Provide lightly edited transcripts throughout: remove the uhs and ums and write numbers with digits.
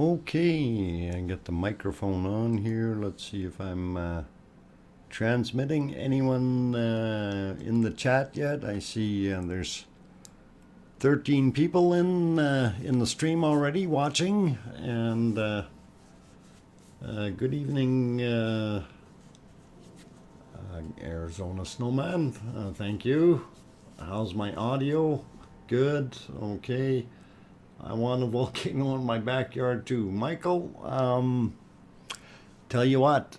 Okay, I got the microphone on here. Let's see if I'm transmitting. Anyone in the chat yet? I see there's 13 people in the stream already watching, and good evening, Arizona Snowman. Thank you. How's my audio? Good. Okay. I want a volcano in my backyard too. Michael, tell you what,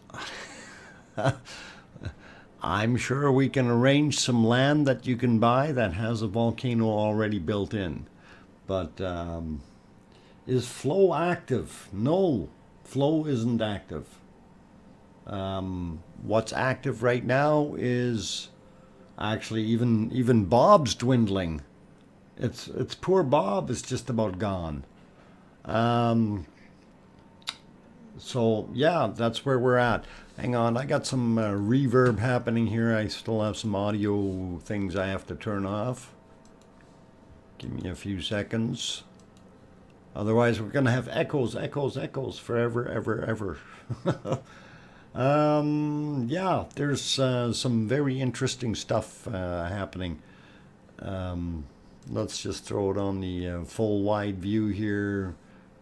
I'm sure we can arrange some land that you can buy that has a volcano already built in. But is Flow active? No, Flow isn't active. What's active right now is actually even Bob's dwindling. It's poor Bob is just about gone. So yeah, that's where we're at. Hang on, I got some reverb happening here. I still have some audio things I have to turn off. Give me a few seconds. Otherwise, we're gonna have echoes forever, ever. Yeah, there's some very interesting stuff happening. Let's just throw it on the full wide view here.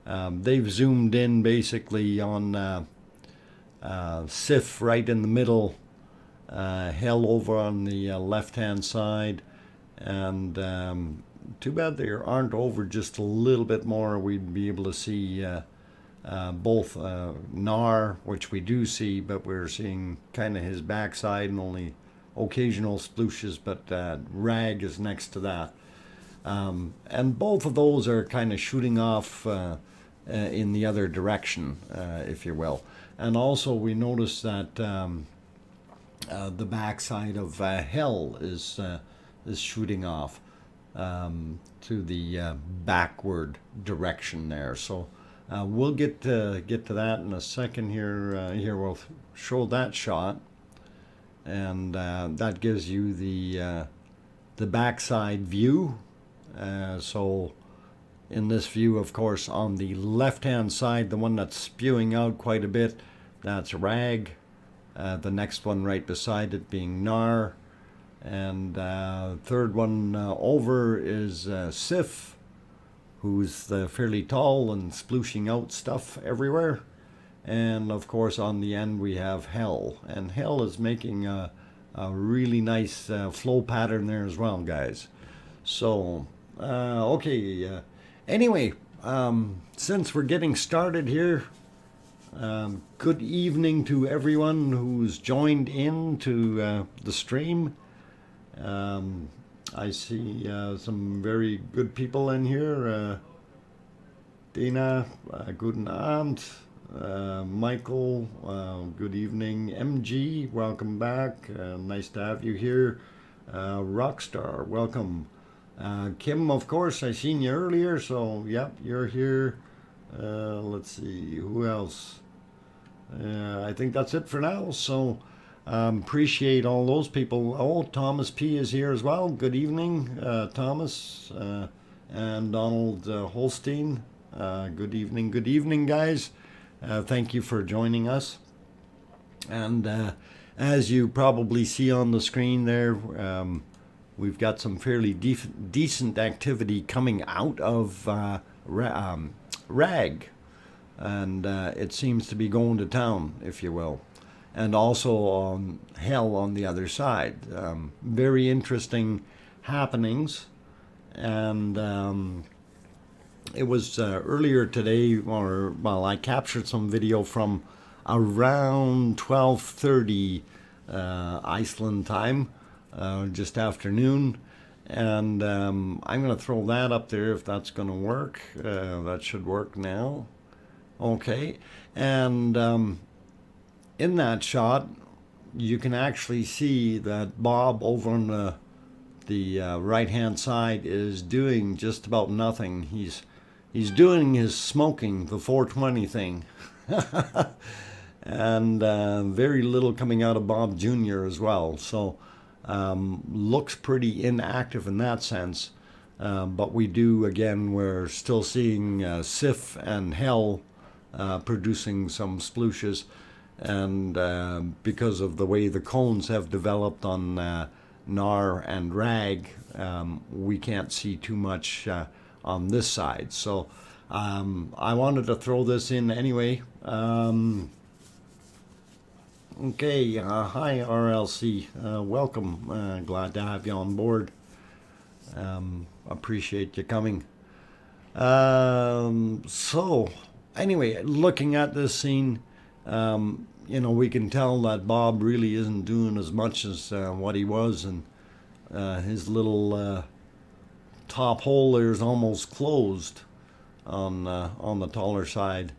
They've zoomed in basically on Sif right in the middle, Hell over on the left-hand side, and too bad they aren't over just a little bit more. We'd be able to see both Nar, which we do see, but we're seeing kind of his backside and only occasional splooshes, but Rag is next to that. And both of those are kind of shooting off in the other direction, if you will. And also we notice that the backside of Hell is shooting off to the backward direction there. So we'll get to that in a second here. Here we'll show that shot, and that gives you the backside view. So in this view, of course, on the left-hand side, the one that's spewing out quite a bit, that's Rag. The next one right beside it being Nar. And third one over is Sif, who's fairly tall and splooshing out stuff everywhere. And of course, on the end, we have Hell. And Hell is making a really nice flow pattern there as well, guys. So, okay. Anyway, since we're getting started here, good evening to everyone who's joined in to the stream. I see some very good people in here. Dana, guten Abend. Michael, good evening. MG, welcome back. Nice to have you here. Rockstar, welcome. Kim, of course, I seen you earlier, so yep, you're here. Let's see, who else? I think that's it for now, so appreciate all those people. Oh, Thomas P is here as well. Good evening, Thomas, and Donald Holstein. Good evening, guys. Thank you for joining us. And as you probably see on the screen there, we've got some fairly decent activity coming out of Rag, and it seems to be going to town, if you will, and also on Hell on the other side. Very interesting happenings, and it was earlier today, I captured some video from around 12:30 Iceland time. Just afternoon, and I'm going to throw that up there if that's going to work. That should work now. Okay, and in that shot, you can actually see that Bob over on the right-hand side is doing just about nothing. He's doing his smoking, the 420 thing, and very little coming out of Bob Jr. as well. So. Looks pretty inactive in that sense. But we do, again, we're still seeing Sif and Hell producing some splooshes, and because of the way the cones have developed on Nar and Rag, we can't see too much on this side. So I wanted to throw this in anyway. Okay, hi RLC, welcome, glad to have you on board. Appreciate you coming. So anyway, looking at this scene, you know, we can tell that Bob really isn't doing as much as what he was, and his little top hole there is almost closed on the taller side,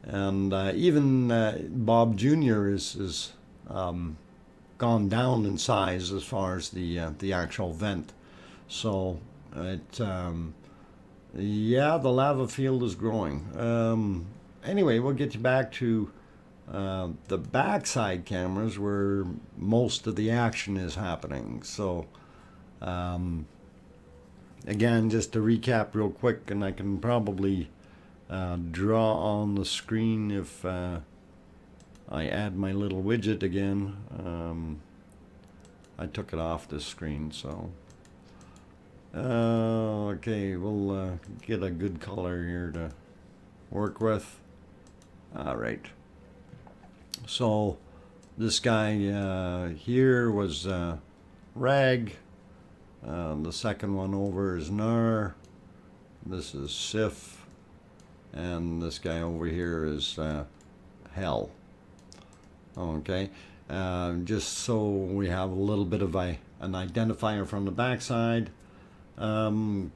and even Bob Jr. is gone down in size as far as the actual vent. So it yeah, the lava field is growing. Anyway, we'll get you back to the backside cameras where most of the action is happening. So again, just to recap real quick, and I can probably draw on the screen if I add my little widget again. I took it off this screen, so okay, we'll get a good color here to work with. All right, so this guy here was Rag. The second one over is Nar. This is Sif, and this guy over here is Hell. Okay, just so we have a little bit of an identifier from the backside.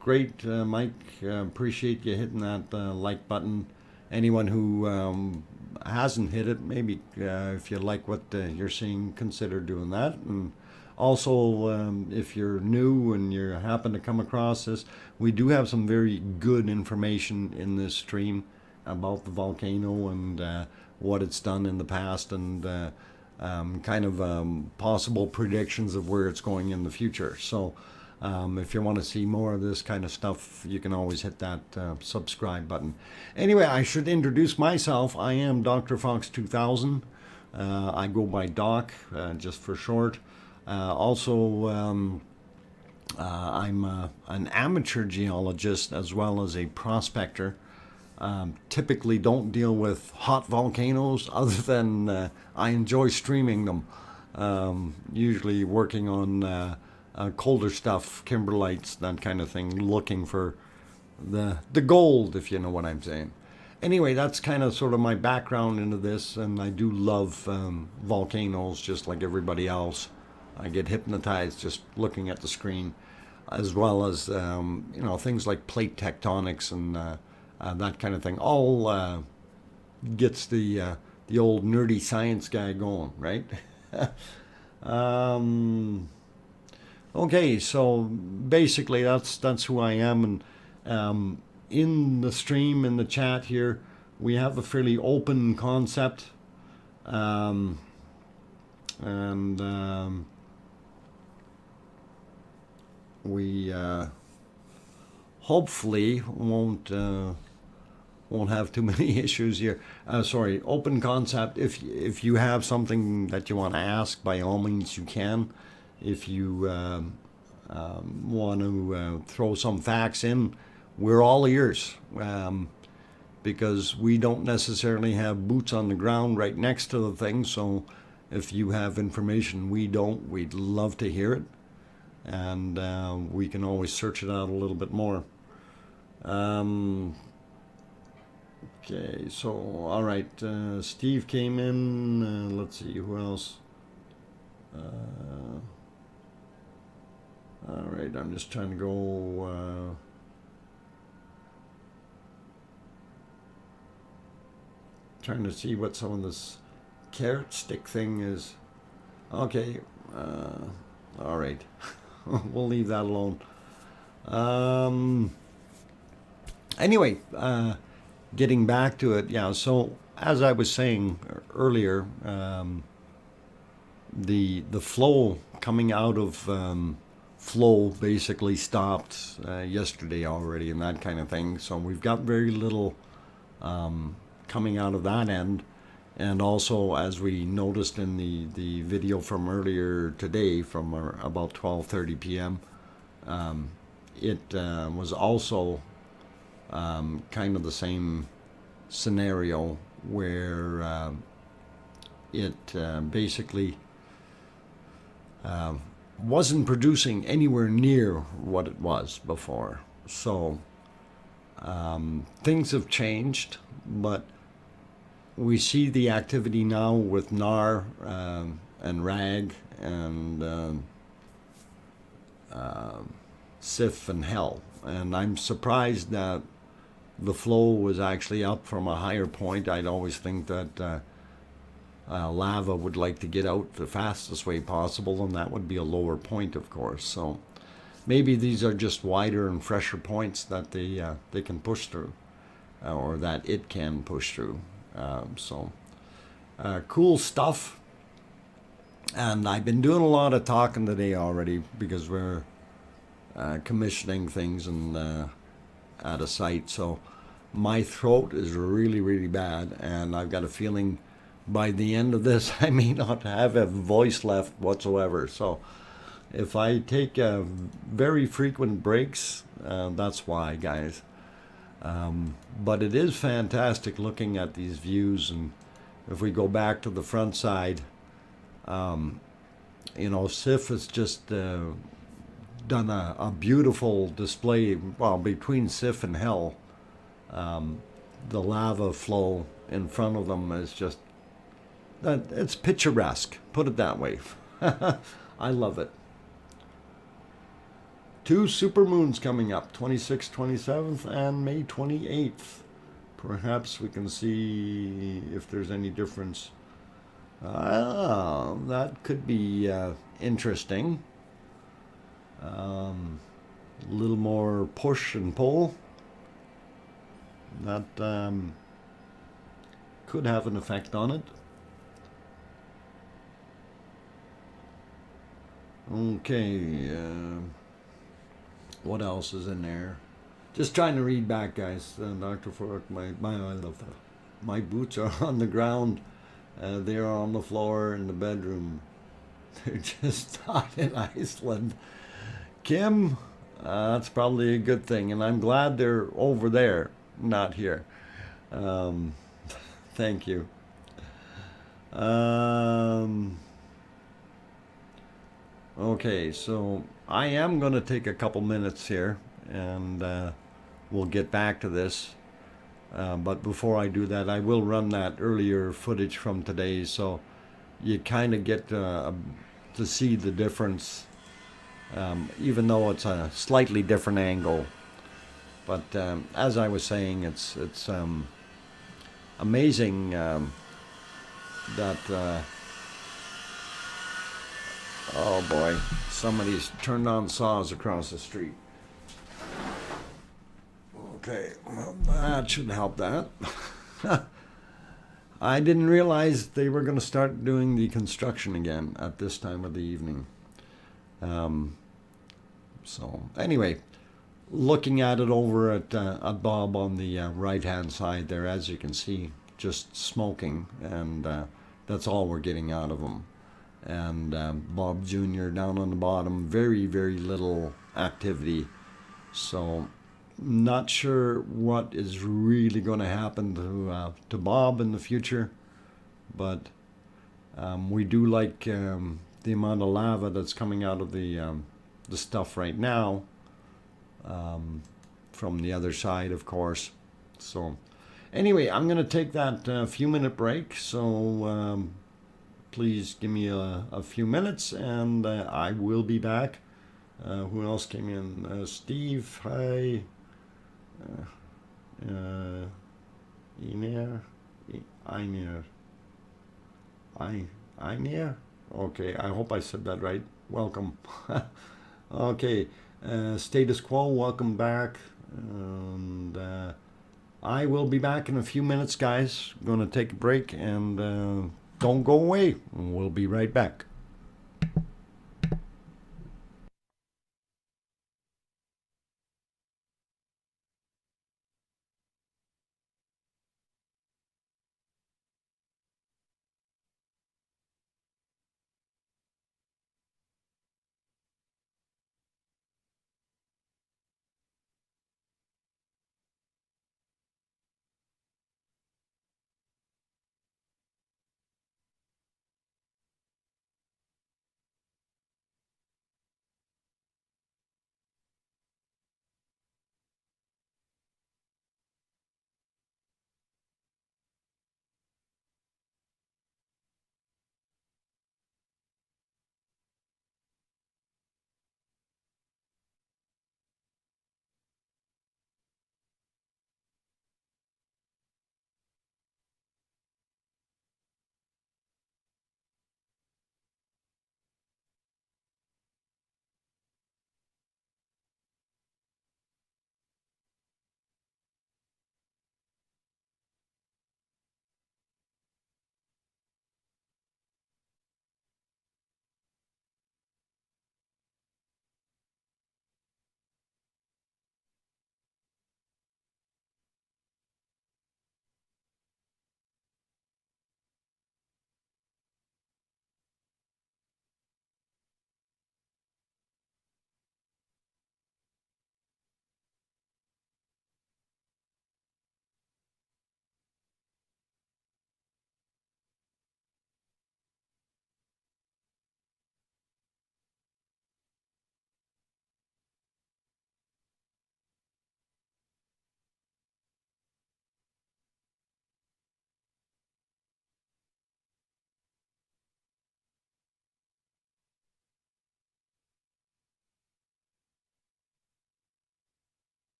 Great, Mike. Appreciate you hitting that like button. Anyone who hasn't hit it, maybe if you like what you're seeing, consider doing that. And also, if you're new and you happen to come across this, we do have some very good information in this stream about the volcano and what it's done in the past, and kind of possible predictions of where it's going in the future. So if you want to see more of this kind of stuff, you can always hit that subscribe button. Anyway, I should introduce myself. I am DrFox2000. I go by Doc, just for short. Also, I'm an amateur geologist as well as a prospector. Typically don't deal with hot volcanoes other than I enjoy streaming them. Usually working on colder stuff, kimberlites, that kind of thing, looking for the gold, if you know what I'm saying. Anyway, that's kind of sort of my background into this, and I do love volcanoes just like everybody else. I get hypnotized just looking at the screen, as well as you know, things like plate tectonics and that kind of thing. All gets the old nerdy science guy going, right? Okay, so basically that's who I am, and in the stream, in the chat here, we have a fairly open concept, and we hopefully won't have too many issues here. Sorry, open concept. If you have something that you want to ask, by all means you can. If you want to throw some facts in, we're all ears, because we don't necessarily have boots on the ground right next to the thing. So if you have information we don't, we'd love to hear it, and we can always search it out a little bit more. Okay, so all right, Steve came in. Let's see who else. All right, I'm just trying to go. Trying to see what some of this carrot stick thing is. Okay, all right, we'll leave that alone. Anyway, getting back to it, yeah. So as I was saying earlier, the flow coming out of flow basically stopped yesterday already and that kind of thing. So we've got very little coming out of that end. And also, as we noticed in the video from earlier today, from about 12:30 p.m., it was also kind of the same scenario where it basically wasn't producing anywhere near what it was before. So things have changed, but we see the activity now with NAR and RAG and SIF and HEL. And I'm surprised that the flow was actually up from a higher point. I'd always think that lava would like to get out the fastest way possible, and that would be a lower point, of course. So maybe these are just wider and fresher points that they can push through, or that it can push through. Cool stuff. And I've been doing a lot of talking today already because we're commissioning things and at a site. So my throat is really, really bad, and I've got a feeling by the end of this I may not have a voice left whatsoever. So if I take very frequent breaks, that's why, guys. But it is fantastic looking at these views. And if we go back to the front side, you know, SIF has just done a beautiful display. Well, between SIF and HEL, the lava flow in front of them is just, it's picturesque, put it that way. I love it. 2 supermoons coming up, 26th, 27th, and May 28th. Perhaps we can see if there's any difference. That could be interesting. A little more push and pull. That could have an effect on it. Okay. What else is in there? Just trying to read back, guys. Dr. Fork, my boots are on the ground. They are on the floor in the bedroom. They're just not in Iceland. Kim, that's probably a good thing, and I'm glad they're over there, not here. Thank you. Okay, so I am going to take a couple minutes here, and we'll get back to this. But before I do that, I will run that earlier footage from today, so you kind of get to see the difference, even though it's a slightly different angle. But as I was saying, it's amazing that oh boy, somebody's turned on saws across the street. Okay, well, that should help that. I didn't realize they were going to start doing the construction again at this time of the evening. So anyway, looking at it over at Bob on the right-hand side there, as you can see, just smoking, and that's all we're getting out of him. And Bob Jr. down on the bottom, very, very little activity. So not sure what is really going to happen to Bob in the future, but we do like the amount of lava that's coming out of the stuff right now, from the other side, of course. So anyway, I'm going to take that few-minute break, so please give me a few minutes, and I will be back. Who else came in? Steve, hi. Einar. Okay, I hope I said that right. Welcome. Okay, Status Quo, welcome back. And I will be back in a few minutes, guys. I'm going to take a break, and don't go away. We'll be right back.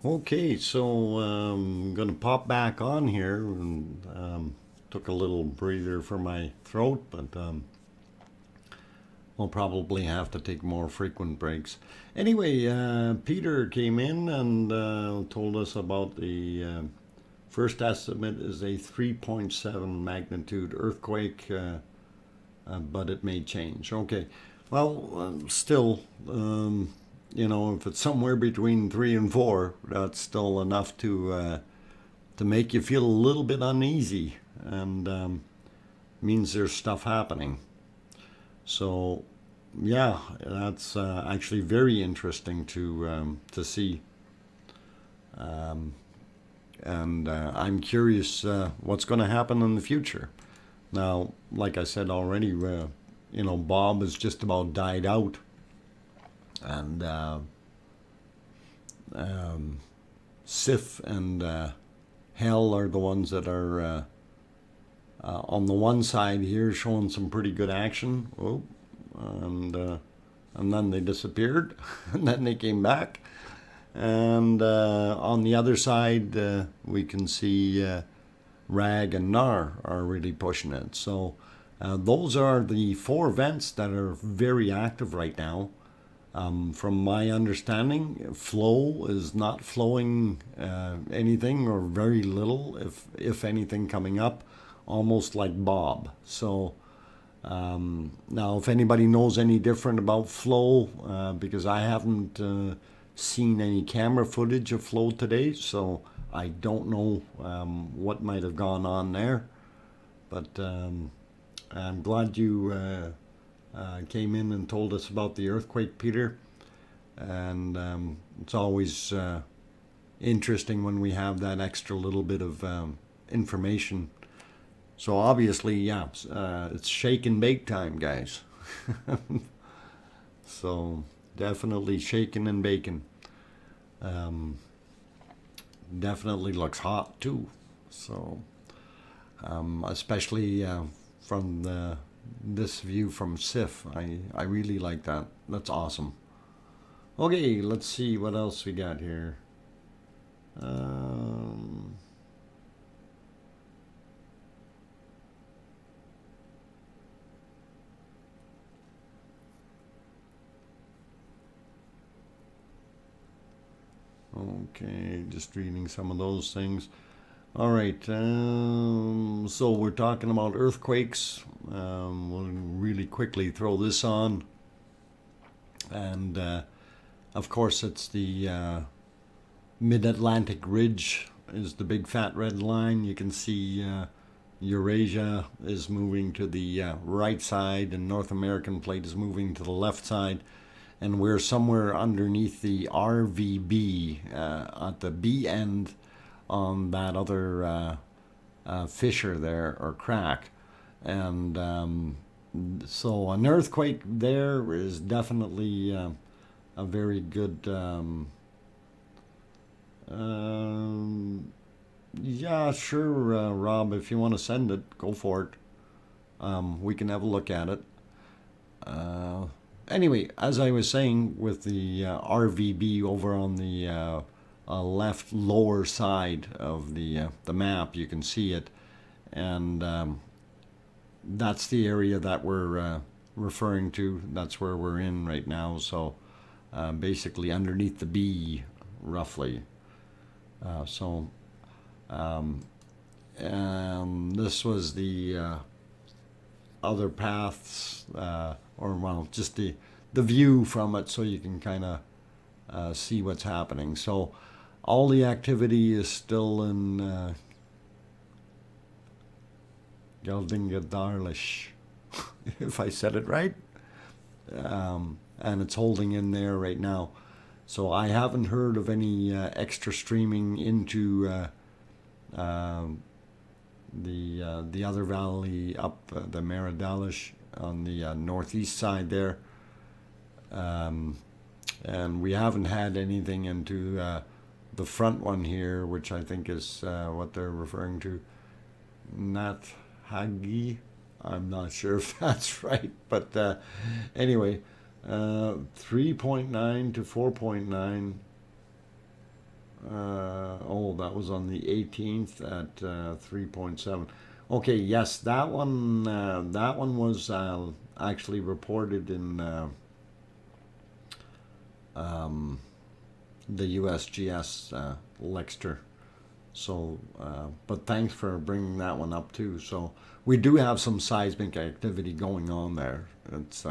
Okay, so I'm going to pop back on here. And, took a little breather for my throat, but we'll probably have to take more frequent breaks. Anyway, Peter came in and told us about the first estimate is a 3.7 magnitude earthquake, but it may change. Okay, well, still, if it's somewhere between 3 and 4, that's still enough to make you feel a little bit uneasy, and means there's stuff happening. So, yeah, that's actually very interesting to see, and I'm curious what's going to happen in the future. Now, like I said already, Bob has just about died out, and Sif and Hell are the ones that are on the one side here showing some pretty good action. Oh, and then they disappeared, and then they came back. And on the other side, we can see Rag and Nar are really pushing it. So those are the 4 events that are very active right now. From my understanding, flow is not flowing anything, or very little, if anything, coming up, almost like Bob. So now, if anybody knows any different about flow, because I haven't seen any camera footage of flow today, so I don't know what might have gone on there. But I'm glad you came in and told us about the earthquake, Peter. And it's always interesting when we have that extra little bit of information. So obviously, yeah, it's shake and bake time, guys. So definitely shaking and baking. Definitely looks hot too. So especially from this view from Sif, I really like that. That's awesome. Okay, let's see what else we got here. Okay, just reading some of those things. All right, so we're talking about earthquakes. We'll really quickly throw this on. And of course, it's the Mid-Atlantic Ridge is the big fat red line. You can see Eurasia is moving to the right side, and North American plate is moving to the left side. And we're somewhere underneath the RVB at the B end on that other fissure there, or crack. And so an earthquake there is definitely a very good... yeah, sure, Rob, if you want to send it, go for it. We can have a look at it. Anyway, as I was saying, with the RVB over on the left lower side of the map, you can see it, and that's the area that we're referring to. That's where we're in right now. So basically underneath the B, roughly. This was the other paths, or well, just the view from it, so you can kind of see what's happening. So all the activity is still in Geldingadarlish, if I said it right, and it's holding in there right now. So I haven't heard of any extra streaming into the other valley up the Meridalish on the northeast side there, and we haven't had anything into the front one here, which I think is what they're referring to, Nat Hagi. I'm not sure if that's right, but anyway, 3.9 to 4.9. Oh, that was on the 18th at 3.7. Okay, yes, that one was actually reported in um, the USGS Lexter. So, but thanks for bringing that one up too. So we do have some seismic activity going on there. It's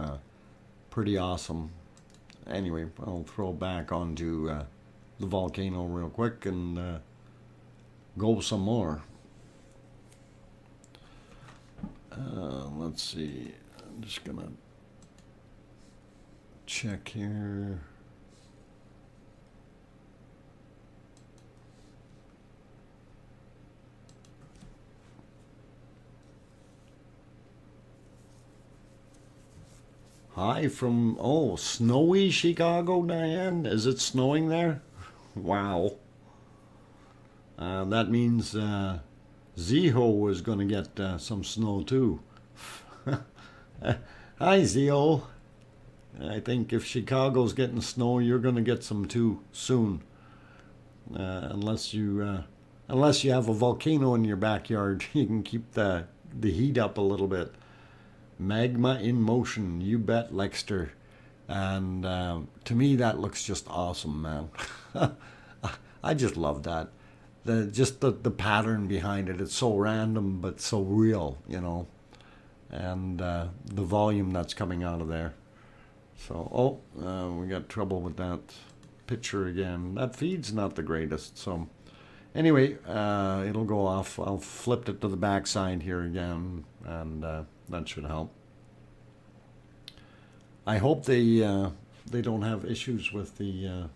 pretty awesome. Anyway, I'll throw back onto the volcano real quick and go some more. Let's see. I'm just gonna check here. Hi from, oh, snowy Chicago, Diane. Is it snowing there? Wow. That means Zeho is going to get some snow too. Hi, Zeho. I think if Chicago's getting snow, you're going to get some too soon. Unless you have a volcano in your backyard, you can keep the heat up a little bit. Magma in motion, you bet, Lexter. And to me, that looks just awesome, man. I just love that. The pattern behind it. It's so random but so real, you know. And the volume that's coming out of there. So, we got trouble with that picture again. That feed's not the greatest. So, anyway, it'll go off. I'll flip it to the back side here again, and that should help. I hope they don't have issues with the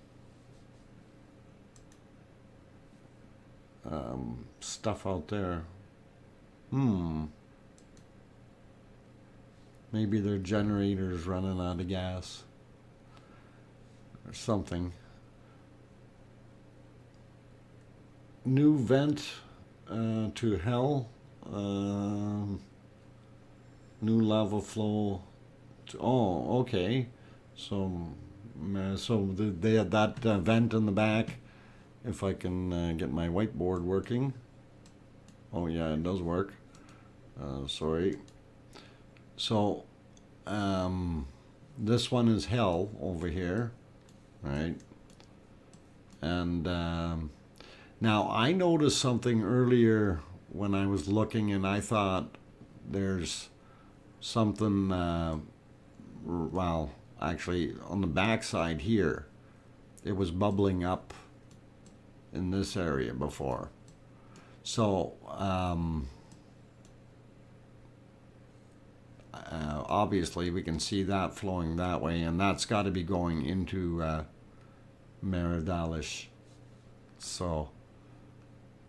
stuff out there. Maybe their generator's running out of gas or something. New vent to hell. New lava flow. Oh, okay. So they had that vent in the back. If I can get my whiteboard working. Oh yeah, it does work. Sorry. So this one is hell over here, right? And now I noticed something earlier when I was looking, and I thought there's something, well, actually on the back side here, it was bubbling up in this area before. So obviously we can see that flowing that way, and that's got to be going into Meridalish. So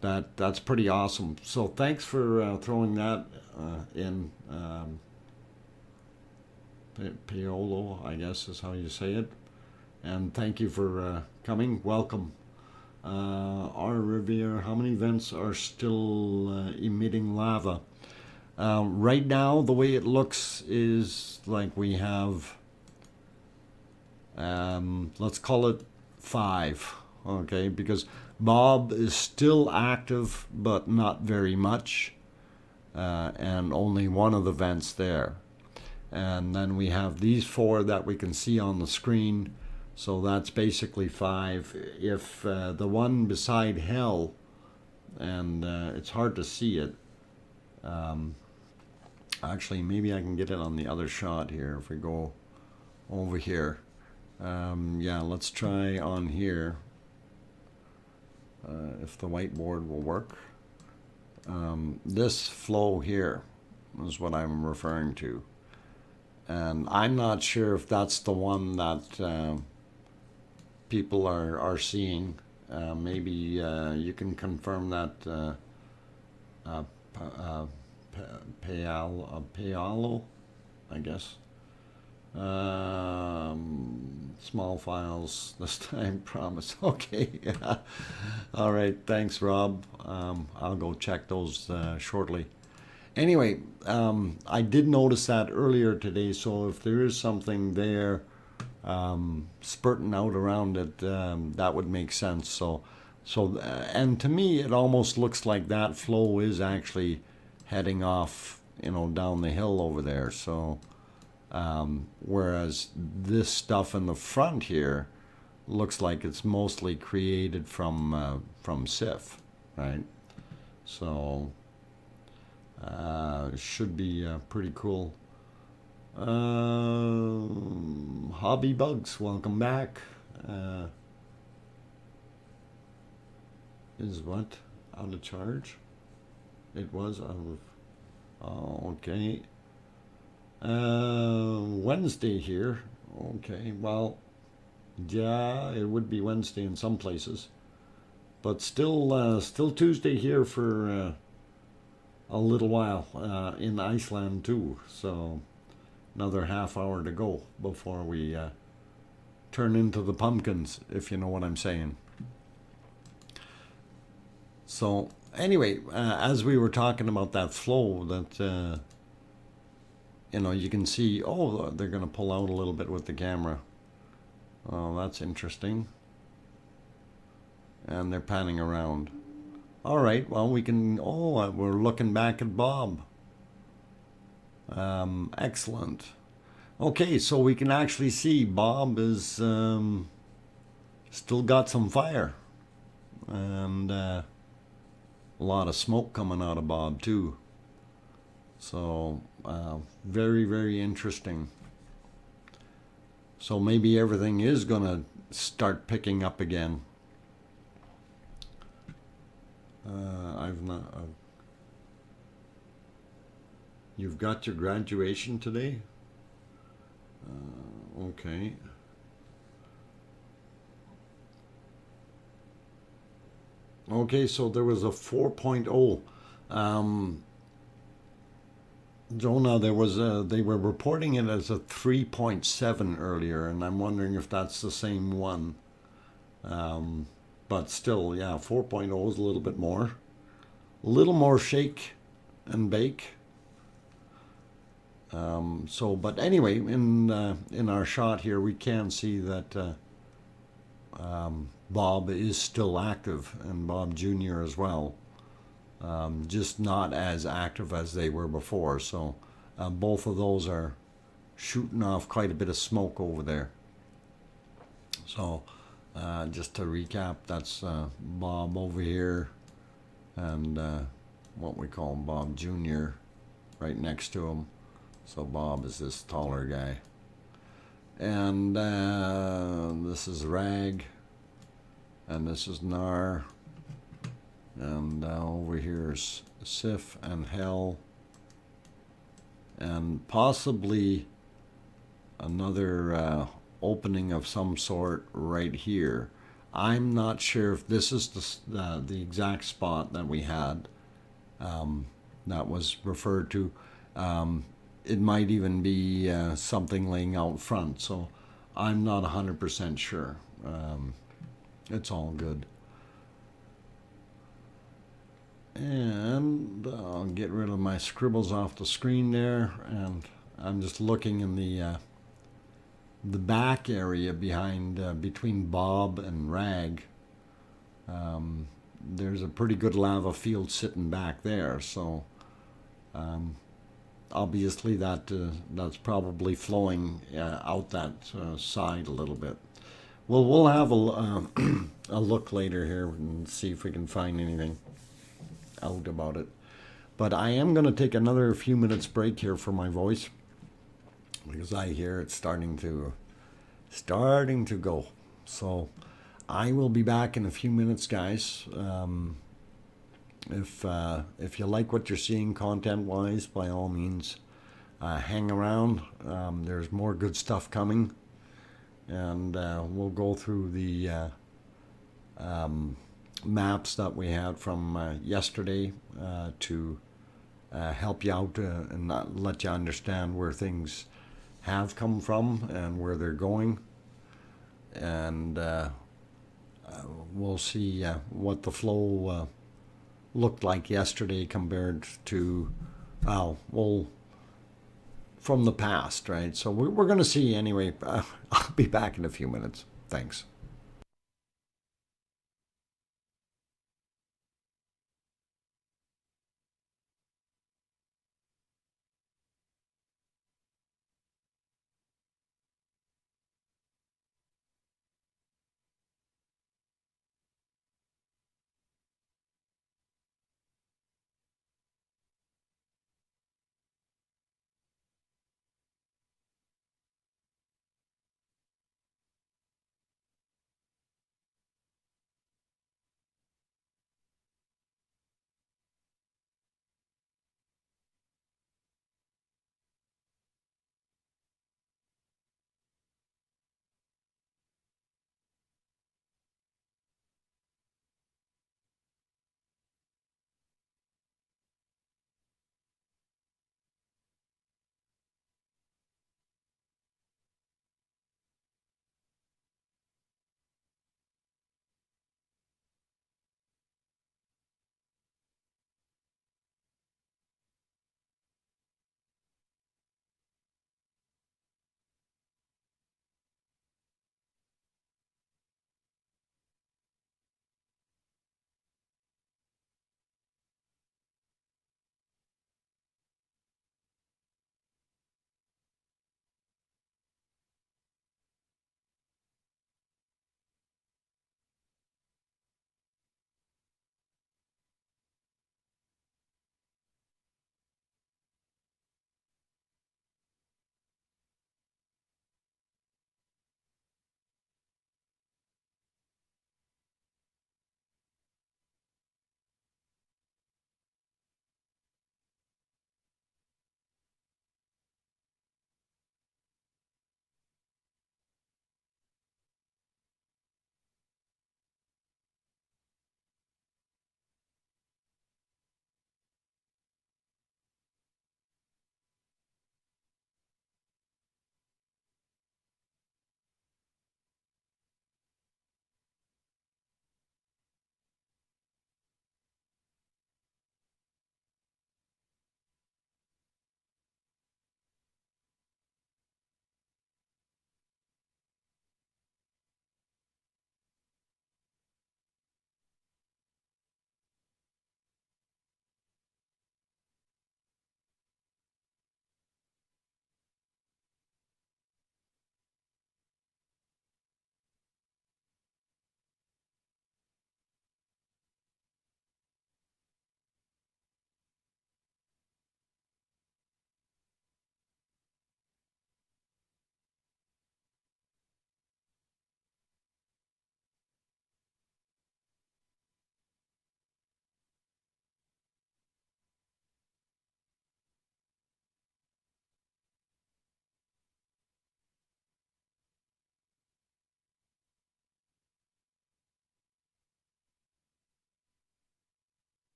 that's pretty awesome. So thanks for throwing that in. Paolo, I guess is how you say it. And thank you for coming. Welcome. Our Riviera, how many vents are still emitting lava? Right now, the way it looks is like we have, let's call it 5, okay? Because Bob is still active, but not very much, and only one of the vents there. And then we have these 4 that we can see on the screen, so that's basically 5. If the one beside hell, and it's hard to see it, actually maybe I can get it on the other shot here if we go over here. Yeah, let's try on here if the whiteboard will work. This flow here is what I'm referring to, and I'm not sure if that's the one that people are seeing. Maybe you can confirm that. Paolo, I guess. Small files this time, promise. Okay. All right. Thanks, Rob. I'll go check those shortly. Anyway, I did notice that earlier today, so if there is something there spurting out around it, that would make sense. So So, and to me, it almost looks like that flow is actually heading off, down the hill over there. So, whereas this stuff in the front here looks like it's mostly created from SIF, right? So, should be pretty cool. Hobby Bugs, welcome back. Is what? Out of charge? It was out of... Oh, okay. Wednesday here. Okay, well, yeah, it would be Wednesday in some places. But still Tuesday here for a little while in Iceland too. So another half hour to go before we turn into the pumpkins, if you know what I'm saying. So anyway, as we were talking about that flow, that you can see, oh, they're going to pull out a little bit with the camera. Oh, that's interesting. And they're panning around. All right, well, we can, we're looking back at Bob. Excellent. Okay, so we can actually see Bob is still got some fire. And a lot of smoke coming out of Bob too. So very, very interesting. So maybe everything is going to start picking up again. You've got your graduation today? Okay. Okay, so there was a 4.0. Jonah, they were reporting it as a 3.7 earlier, and I'm wondering if that's the same one. But still, yeah, 4.0 is a little bit more. A little more shake and bake. But anyway, in our shot here, we can see that Bob is still active, and Bob Jr. as well. Just not as active as they were before. So both of those are shooting off quite a bit of smoke over there. So just to recap, that's Bob over here, and what we call Bob Jr. right next to him. So Bob is this taller guy. And this is Rag, and this is Nar. And over here is Sif and Hell, and possibly another opening of some sort right here. I'm not sure if this is the exact spot that we had that was referred to. It might even be something laying out front, so I'm not 100% sure. It's all good. And I'll get rid of my scribbles off the screen there, and I'm just looking in the back area behind between Bob and Rag. There's a pretty good lava field sitting back there, so obviously that's probably flowing out that side a little bit. Well, we'll have a look later here and see if we can find anything out about it. But I am going to take another few minutes break here for my voice, because I hear it's starting to go. So I will be back in a few minutes, guys. If you like what you're seeing content wise, by all means hang around. There's more good stuff coming, and we'll go through the maps that we had from yesterday to help you out and not let you understand where things have come from and where they're going. And we'll see what the flow looked like yesterday compared to, from the past, right? So we're going to see anyway. I'll be back in a few minutes. Thanks.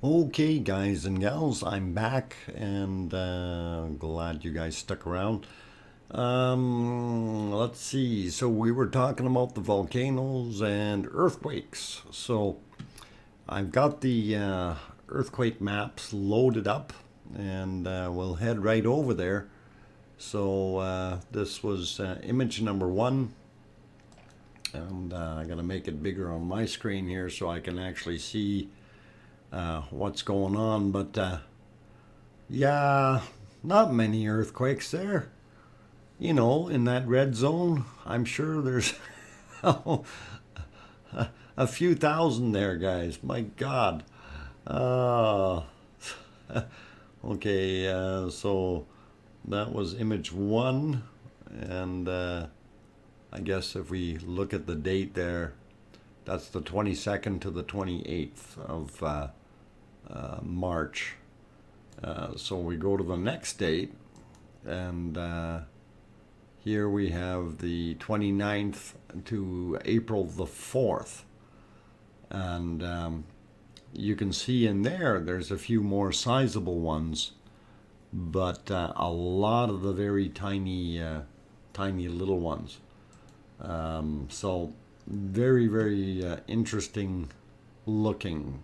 Okay, guys and gals, I'm back, and glad you guys stuck around. Let's see. So we were talking about the volcanoes and earthquakes. So I've got the earthquake maps loaded up, and we'll head right over there. So this was image number 1, and I gotta make it bigger on my screen here so I can actually see what's going on. But yeah, not many earthquakes there. You know, in that red zone, I'm sure there's a few thousand there, guys. My God. Uh, okay, so that was image 1, and I guess if we look at the date there, that's the 22nd to the 28th of March. So we go to the next date, and here we have the 29th to April the 4th. And you can see in there, there's a few more sizable ones, but a lot of the very tiny, tiny little ones. So very, very interesting looking.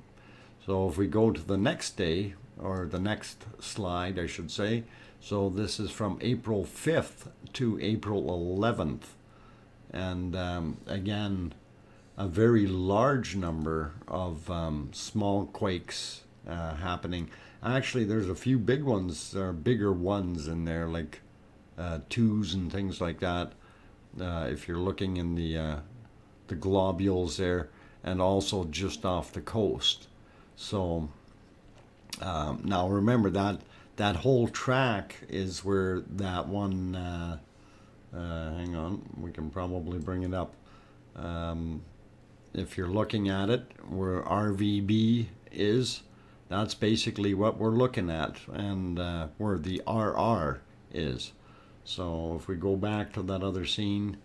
So if we go to the next day, or the next slide, I should say. So this is from April 5th to April 11th. And again, a very large number of small quakes happening. Actually, there's a few big ones, or bigger ones in there, like 2s and things like that. If you're looking in the globules there, and also just off the coast. So now remember that whole track is where that one, hang on, we can probably bring it up. If you're looking at it, where RVB is, that's basically what we're looking at, and where the RR is. So if we go back to that other scene,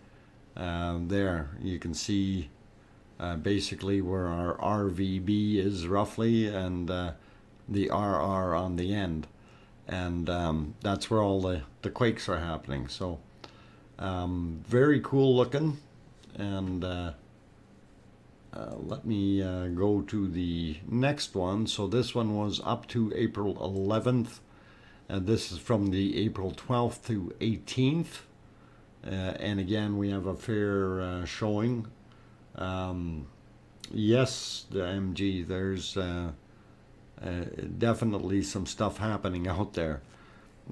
there you can see basically where our RVB is roughly, and the RR on the end. And that's where all the quakes are happening. So very cool looking. And let me go to the next one. So this one was up to April 11th. And this is from the April 12th to 18th. And again, we have a fair showing. Yes, the MG, there's definitely some stuff happening out there.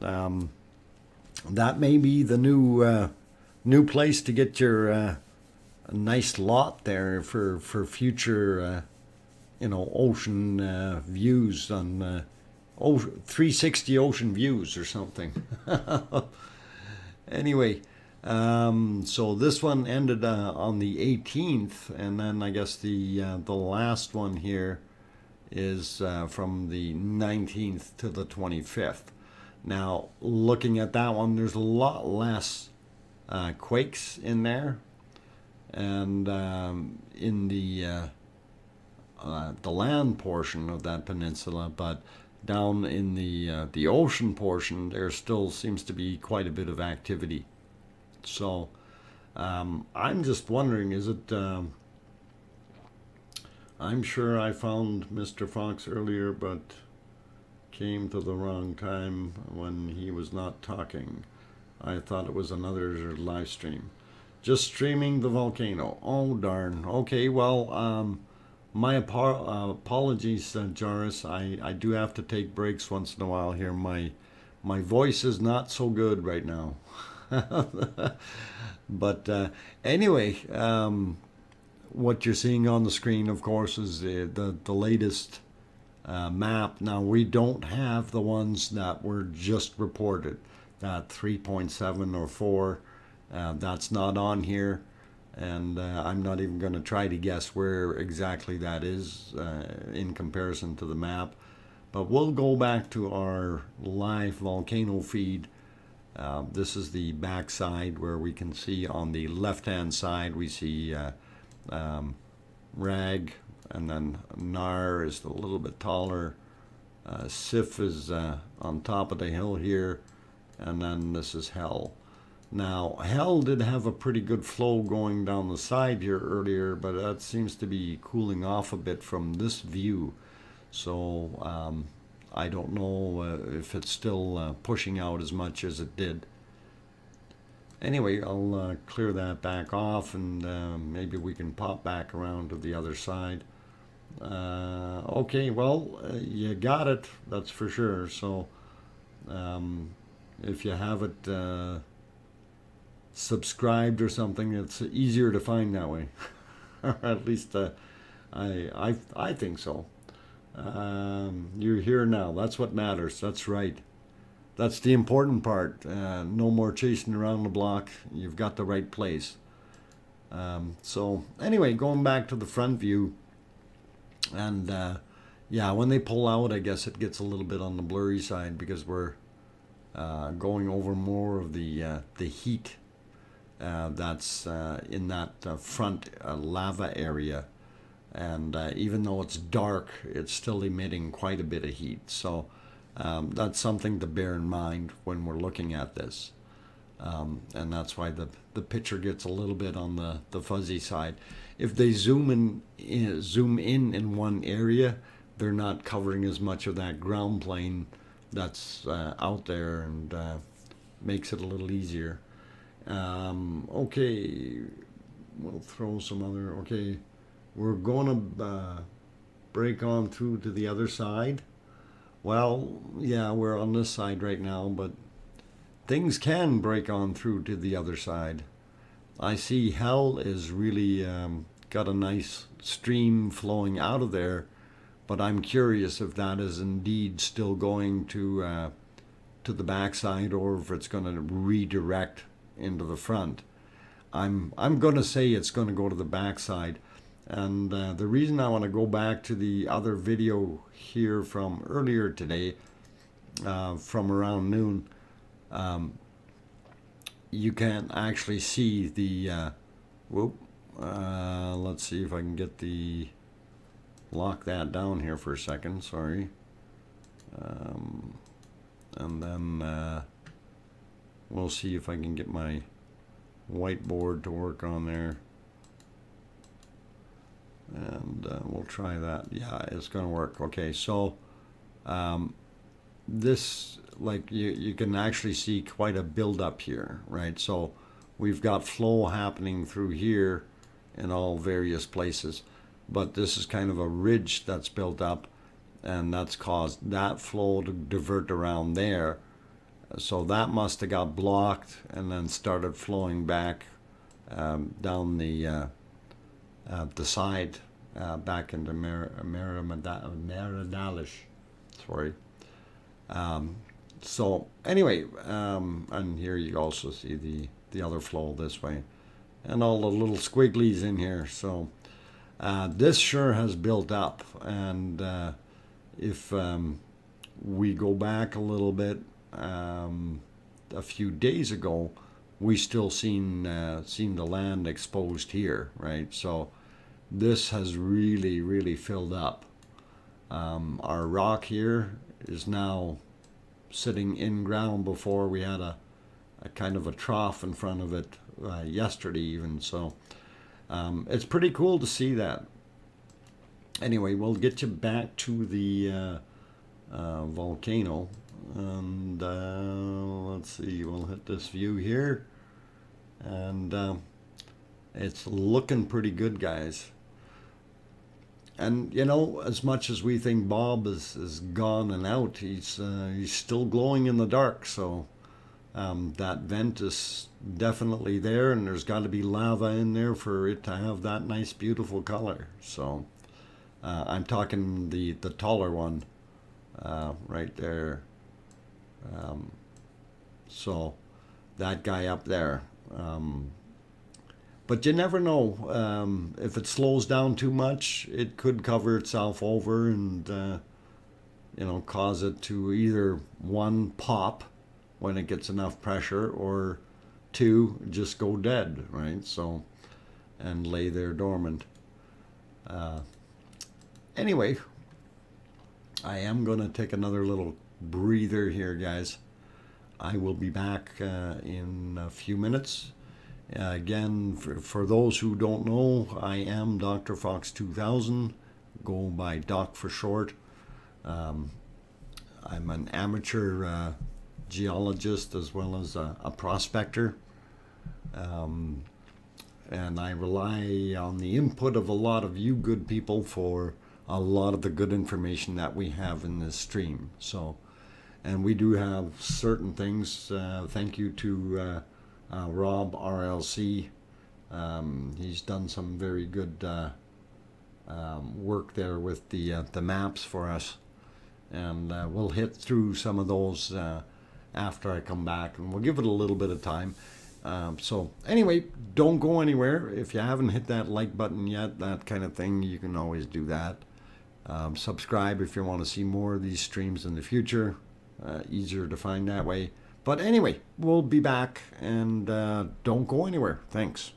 That may be the new place to get your a nice lot there for future ocean views on 360 ocean views or something. Anyway, so this one ended on the 18th, and then I guess the last one here is from the 19th to the 25th. Now, looking at that one, there's a lot less quakes in there, and in the land portion of that peninsula, but down in the ocean portion, there still seems to be quite a bit of activity. So I'm just wondering, is it... I'm sure I found Mr. Fox earlier, but came to the wrong time when he was not talking. I thought it was another live stream. Just streaming the volcano. Oh, darn. Okay, well, my apologies, Joris. I do have to take breaks once in a while here. My voice is not so good right now. But anyway, what you're seeing on the screen, of course, is the latest map. Now, we don't have the ones that were just reported. That 3.7 or 4, that's not on here. And I'm not even going to try to guess where exactly that is in comparison to the map. But we'll go back to our live volcano feed. This is the back side, where we can see on the left-hand side, we see RAG, and then Nar is a little bit taller. Sif is on top of the hill here, and then this is Hell. Now, Hell did have a pretty good flow going down the side here earlier, but that seems to be cooling off a bit from this view. So I don't know if it's still pushing out as much as it did. Anyway, I'll clear that back off, and maybe we can pop back around to the other side. Okay, well, you got it, that's for sure. So if you have it subscribed or something, it's easier to find that way. Or at least I think so. You're here now. That's what matters. That's right. That's the important part. No more chasing around the block. You've got the right place. So anyway, going back to the front view, and yeah, when they pull out, I guess it gets a little bit on the blurry side because we're going over more of the heat that's in that front lava area. And even though it's dark, it's still emitting quite a bit of heat. So that's something to bear in mind when we're looking at this. And that's why the picture gets a little bit on the fuzzy side. If they zoom in one area, they're not covering as much of that ground plane that's out there, and makes it a little easier. Okay, we'll throw some other, okay, we're going to break on through to the other side. Well, yeah, we're on this side right now, but things can break on through to the other side. I see Hell is really got a nice stream flowing out of there, but I'm curious if that is indeed still going to the backside, or if it's going to redirect into the front. I'm going to say it's going to go to the backside. And the reason I want to go back to the other video here from earlier today, from around noon, you can actually see the, let's see if I can get lock that down here for a second, sorry. And then we'll see if I can get my whiteboard to work on there. And we'll try that. Yeah, it's going to work. Okay, so this, like, you can actually see quite a build-up here, right? So we've got flow happening through here in all various places, but this is kind of a ridge that's built up, and that's caused that flow to divert around there. So that must have got blocked and then started flowing back down the side back into Meridalish. Sorry. So anyway, and here you also see the other flow this way, and all the little squigglies in here. So this sure has built up, and if we go back a little bit, a few days ago, we still seen the land exposed here, right? So this has really filled up. Our rock here is now sitting in ground. Before we had a kind of a trough in front of it yesterday even. So it's pretty cool to see that. Anyway, we'll get you back to the volcano, and let's see, we'll hit this view here, and it's looking pretty good, guys. And you know, as much as we think Bob is gone and out, he's still glowing in the dark. So that vent is definitely there, and there's got to be lava in there for it to have that nice, beautiful color. So I'm talking the taller one right there. So that guy up there. But you never know. If it slows down too much, it could cover itself over and you know, cause it to either, one, pop when it gets enough pressure, or two, just go dead, right? So, and lay there dormant. Anyway, I am going to take another little breather here, guys. I will be back in a few minutes. Again, for those who don't know, I am DrFox2000. Go by Doc for short. I'm an amateur geologist as well as a prospector. And I rely on the input of a lot of you good people for a lot of the good information that we have in this stream. So, and we do have certain things. Thank you to Rob RLC. He's done some very good work there with the maps for us, and we'll hit through some of those after I come back, and we'll give it a little bit of time. So anyway, don't go anywhere. If you haven't hit that like button yet, that kind of thing, you can always do that. Subscribe if you want to see more of these streams in the future. Easier to find that way. But anyway, we'll be back, and don't go anywhere. Thanks.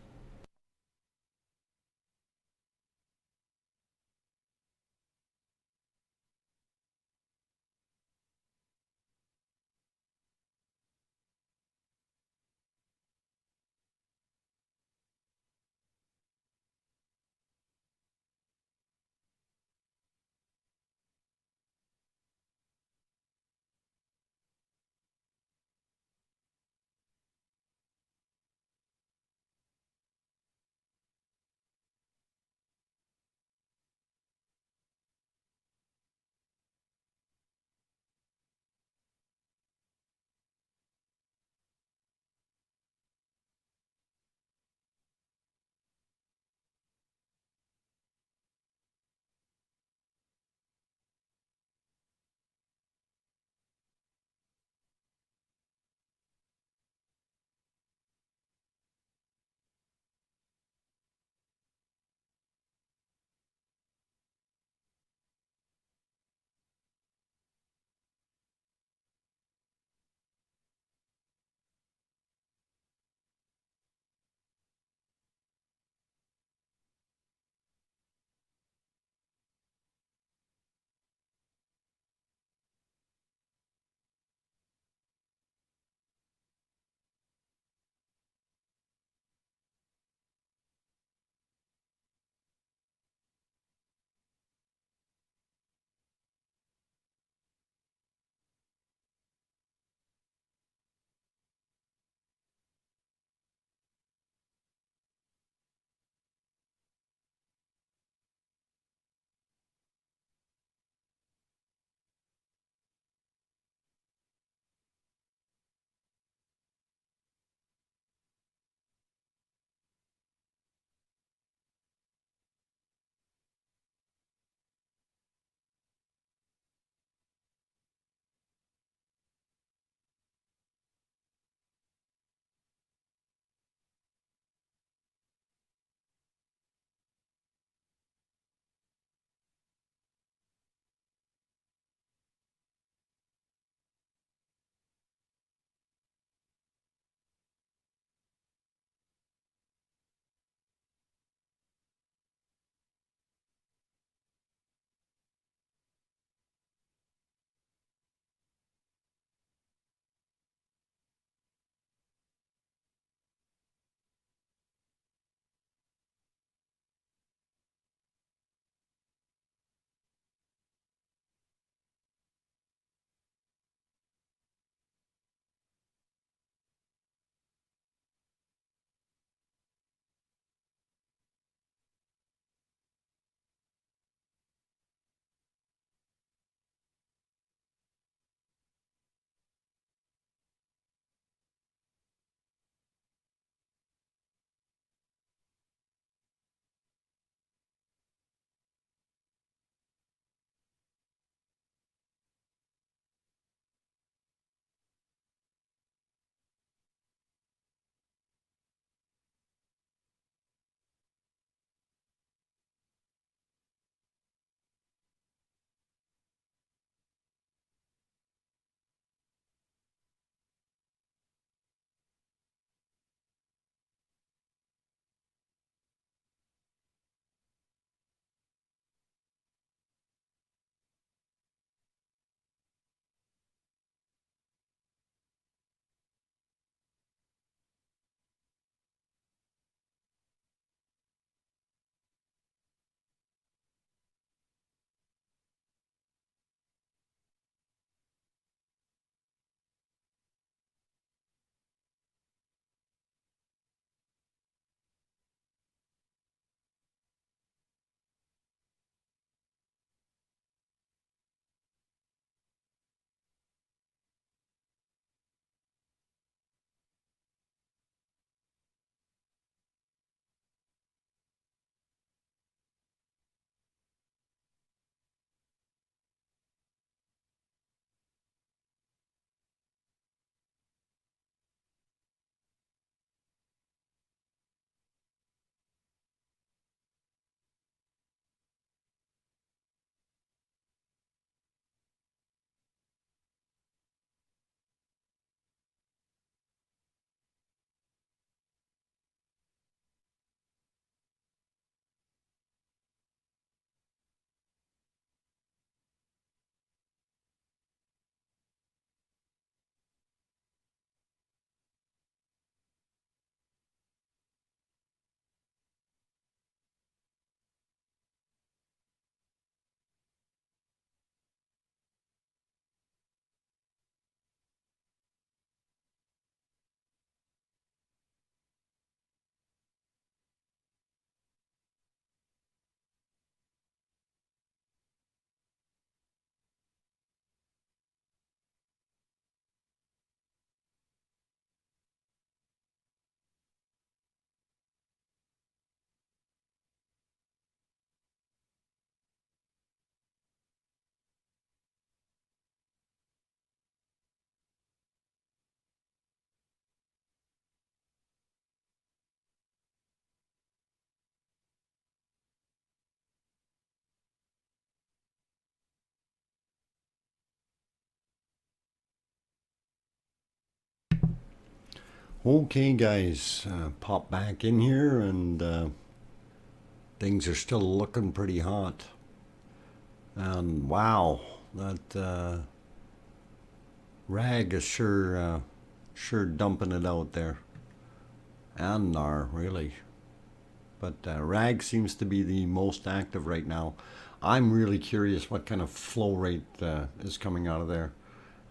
Okay, guys, pop back in here, and things are still looking pretty hot. And wow, that rag is sure dumping it out there, and nar really. But rag seems to be the most active right now. I'm really curious what kind of flow rate is coming out of there.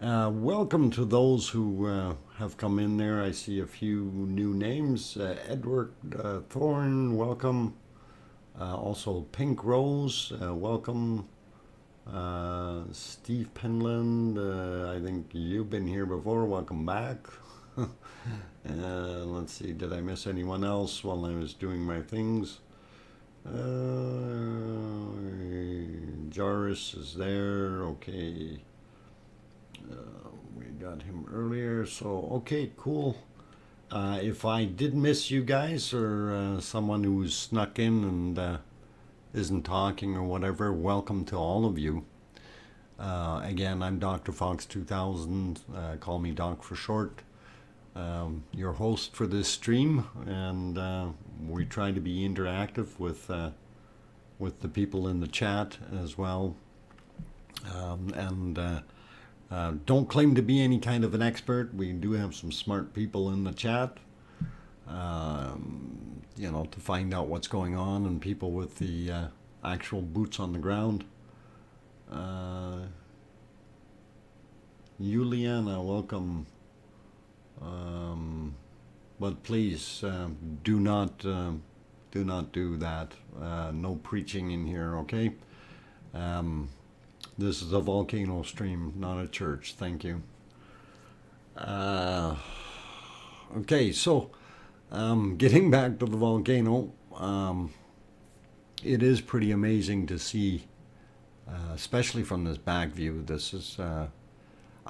Welcome to those who have come in there. I see a few new names. Edward Thorne, welcome. Also Pink Rose, welcome. Steve Penland, I think you've been here before. Welcome back. Let's see, did I miss anyone else while I was doing my things? Jarvis is there. Okay. We got him earlier, so okay, cool. If I did miss you guys, or someone who's snuck in and isn't talking or whatever, welcome to all of you. Again, I'm DrFox2000, call me Doc for short, your host for this stream, and we try to be interactive with the people in the chat as well, and don't claim to be any kind of an expert. We do have some smart people in the chat, to find out what's going on, and people with the actual boots on the ground. Juliana, welcome. But please do not do that. No preaching in here, okay? This is a volcano stream, not a church. Thank you. Okay, so getting back to the volcano, it is pretty amazing to see, especially from this back view. This is, I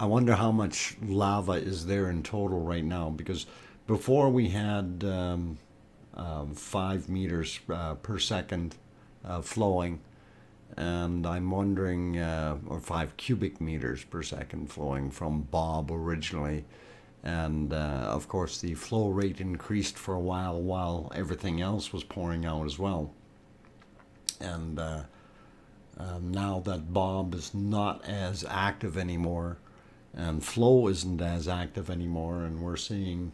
wonder how much lava is there in total right now, because before we had 5 meters per second flowing. And I'm wondering, or 5 cubic meters per second flowing from Bob originally. And of course, the flow rate increased for a while everything else was pouring out as well. And now that Bob is not as active anymore, and flow isn't as active anymore, and we're seeing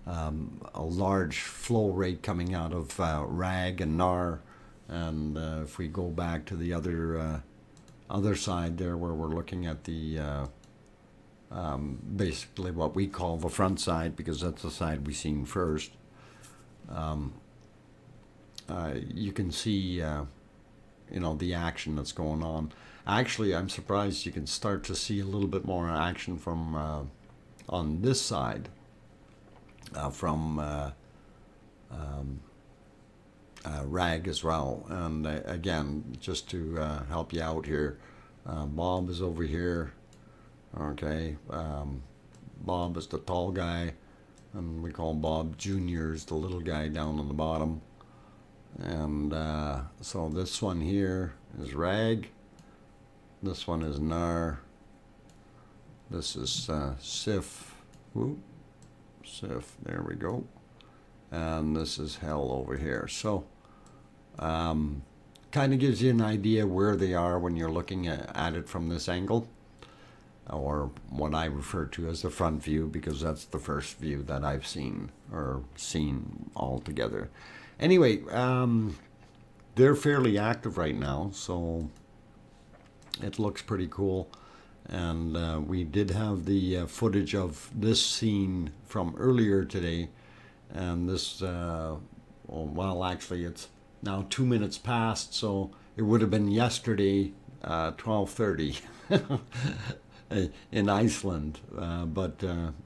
a large flow rate coming out of rag and nar. And if we go back to the other side there, where we're looking at the basically what we call the front side, because that's the side we seen first, you can see the action that's going on. Actually, I'm surprised you can start to see a little bit more action from on this side, from rag as well. And again, just to help you out here, Bob is over here. Okay, Bob is the tall guy, and we call Bob Juniors the little guy down on the bottom. And so this one here is rag, this one is nar, this is sif, there we go, and this is hell over here. So kind of gives you an idea where they are when you're looking at it from this angle, or what I refer to as the front view, because that's the first view that I've seen altogether. Anyway, they're fairly active right now, so it looks pretty cool. And we did have the footage of this scene from earlier today, and this well, actually it's now 2 minutes past, so it would have been yesterday, 12:30 in Iceland, but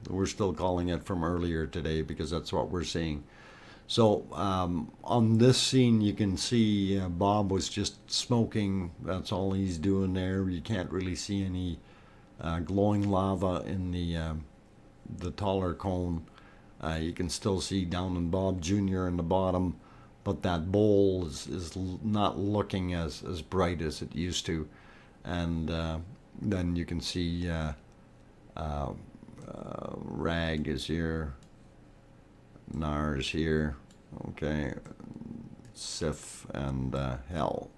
we're still calling it from earlier today because that's what we're seeing. So on this scene, you can see Bob was just smoking. That's all he's doing there. You can't really see any glowing lava in the taller cone. You can still see down in Bob Jr. in the bottom, but that bowl is not looking as bright as it used to. And then you can see rag is here, NARS here. Okay, SIF and hell.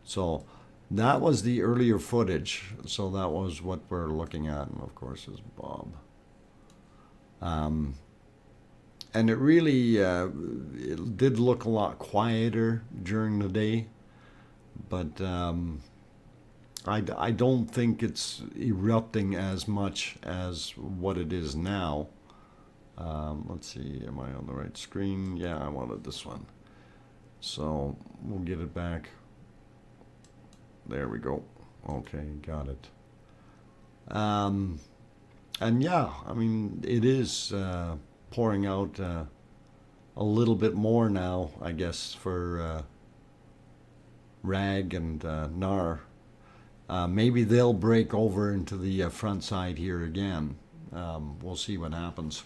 So that was the earlier footage. So that was what we're looking at, and of course is Bob. And it really it did look a lot quieter during the day, but I don't think it's erupting as much as what it is now. Let's see, am I on the right screen? Yeah, I wanted this one. So we'll get it back. There we go. Okay, got it. And yeah, I mean, it is pouring out a little bit more now, I guess, for RAG and NAR. Maybe they'll break over into the front side here again. We'll see what happens.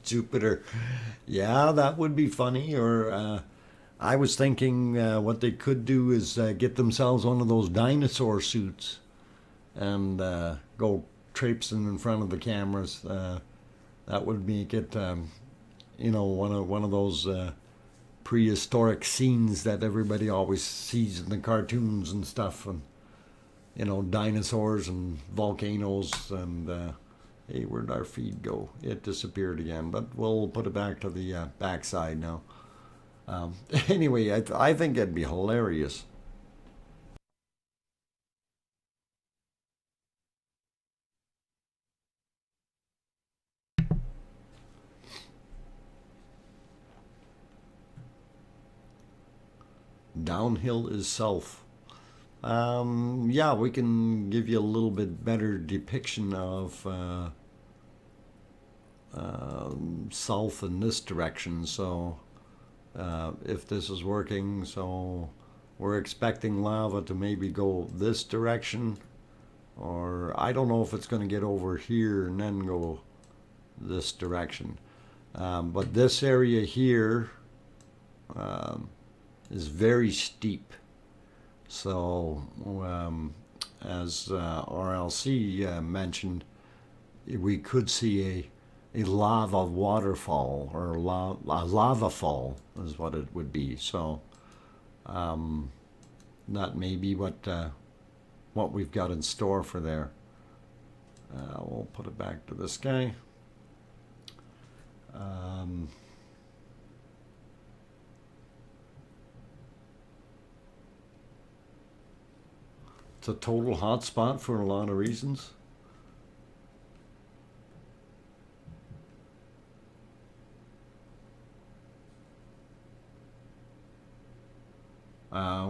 Jupiter. Yeah, that would be funny. Or I was thinking what they could do is get themselves one of those dinosaur suits and go traipsing in front of the cameras. That would make it, you know, one of those prehistoric scenes that everybody always sees in the cartoons and stuff, and you know, dinosaurs and volcanoes. And hey, where'd our feed go? It disappeared again, but we'll put it back to the backside now. Anyway, I think it'd be hilarious. Downhill is south. Yeah, we can give you a little bit better depiction of south in this direction. So if this is working, so we're expecting lava to maybe go this direction, or I don't know if it's going to get over here and then go this direction. But this area here is very steep. So as RLC mentioned, we could see a lava waterfall, or a lava fall is what it would be. So that may be what we've got in store for there. We'll put it back to this guy. It's a total hotspot for a lot of reasons.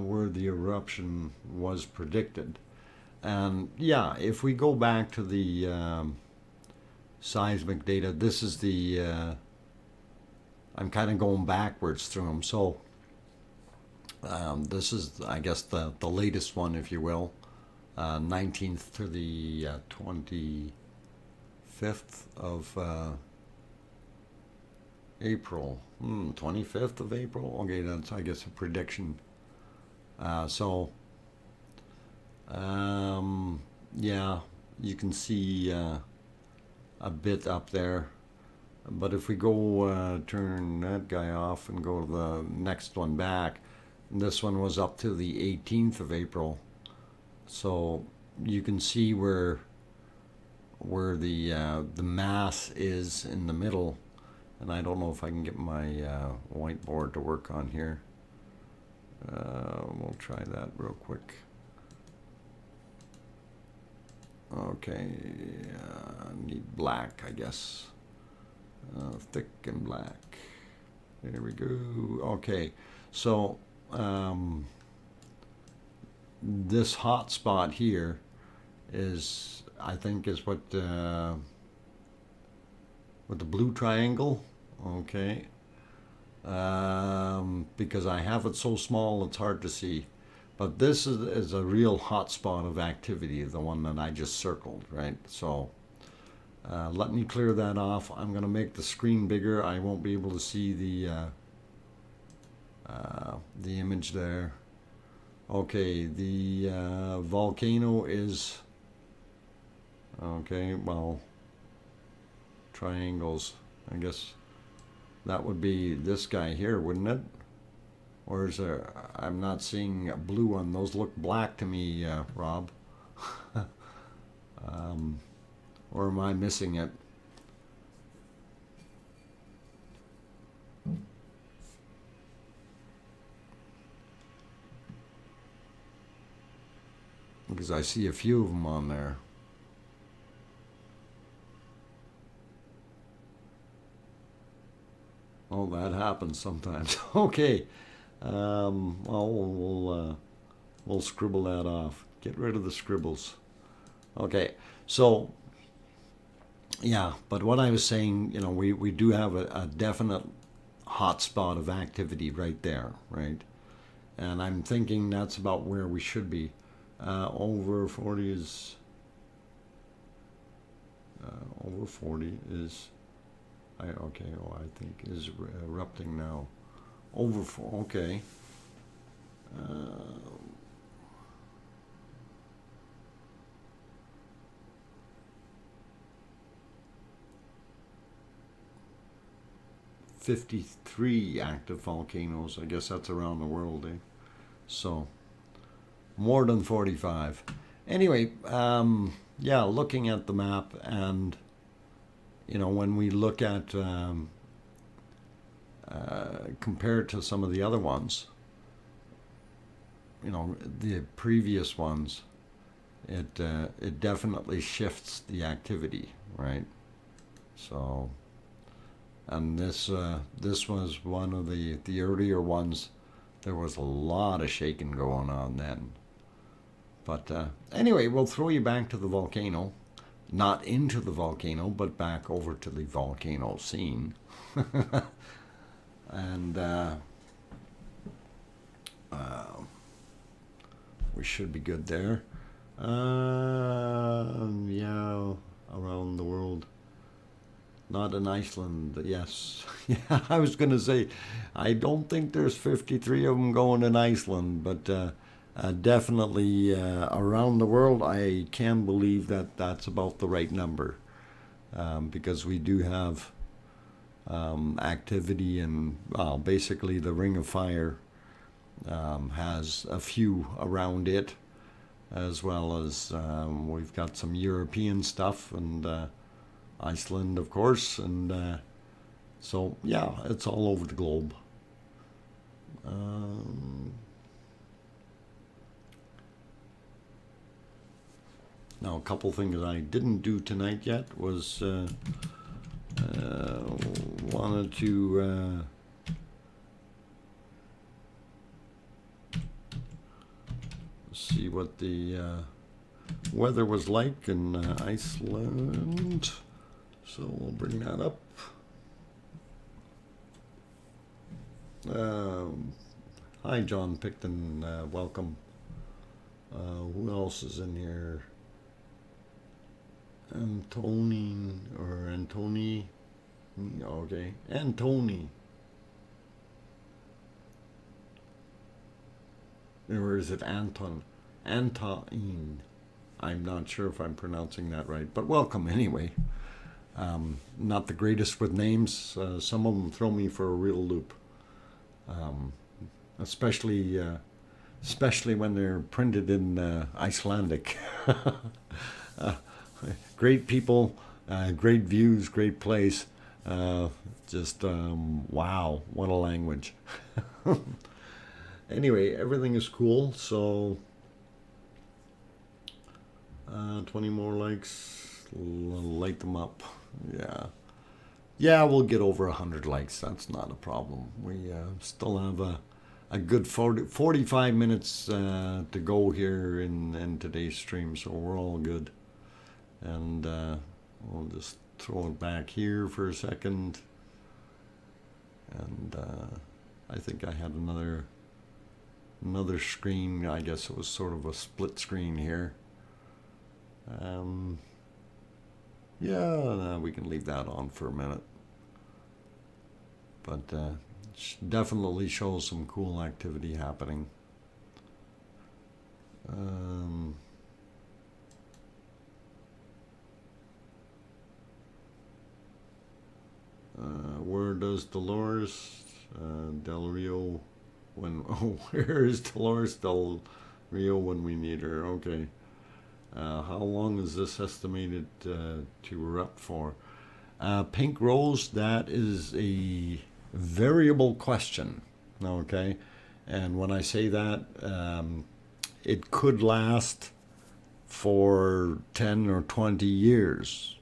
Where the eruption was predicted. And yeah, if we go back to the seismic data, this is the, I'm kind of going backwards through them. So this is, I guess, the latest one, if you will, 19th to the 25th of April. 25th of April? Okay, that's, I guess, a prediction. Yeah, you can see a bit up there. But if we go turn that guy off and go to the next one back, this one was up to the 18th of April. So you can see where the mass is in the middle. And I don't know if I can get my whiteboard to work on here. We'll try that real quick. Okay, need black, I guess. Thick and black. There we go. Okay, so this hot spot here is, I think, is what with the blue triangle. Okay. Because I have it so small it's hard to see, but this is a real hot spot of activity, the one that I just circled, right? So let me clear that off. I'm going to make the screen bigger. I won't be able to see the image there. Okay, the volcano is, okay, well, triangles. I guess that would be this guy here, wouldn't it? Or is there, I'm not seeing blue on those. Look black to me, Rob. Or am I missing it? Because I see a few of them on there. Oh, that happens sometimes. Okay. Well, we'll scribble that off. Get rid of the scribbles. Okay. So, yeah, but what I was saying, you know, we do have a definite hotspot of activity right there, right? And I'm thinking that's about where we should be. Over 40 is over 40 is okay. Oh, I think is erupting now. Over 4. Okay. Uh, 53 active volcanoes. I guess that's around the world, eh? So more than 45. Anyway, yeah, looking at the map, and you know, when we look at compared to some of the other ones, you know, the previous ones, it definitely shifts the activity, right? So, and this was one of the earlier ones. There was a lot of shaking going on then. But anyway, we'll throw you back to the volcano. Not into the volcano, but back over to the volcano scene. And we should be good there. Yeah, around the world. Not in Iceland, yes. Yeah, I was going to say, I don't think there's 53 of them going in Iceland, but definitely around the world, I can believe that that's about the right number, because we do have activity, and basically the Ring of Fire has a few around it, as well as we've got some European stuff, and Iceland, of course, and so yeah, it's all over the globe. Now, a couple things I didn't do tonight yet was wanted to see what the weather was like in Iceland. So we'll bring that up. Hi, John Picton. Welcome. Who else is in here? Antony or Antony? Okay, Antony. Or is it Anton? Antoine. I'm not sure if I'm pronouncing that right, but welcome anyway. Not the greatest with names. Some of them throw me for a real loop, especially when they're printed in Icelandic. Great people, great views, great place. Just wow, what a language. Anyway, everything is cool. So 20 more likes. Light them up. Yeah, we'll get over 100 likes. That's not a problem. We still have a good 45 minutes to go here in today's stream, so we're all good. And we'll just throw it back here for a second. And I think I had another screen. I guess it was sort of a split screen here. Yeah, we can leave that on for a minute. But definitely shows some cool activity happening. Where does Dolores Del Rio when? Oh, where is Dolores Del Rio when we need her? Okay. How long is this estimated to erupt for? Pink Rose, that is a variable question. Okay. And when I say that, it could last for 10 or 20 years.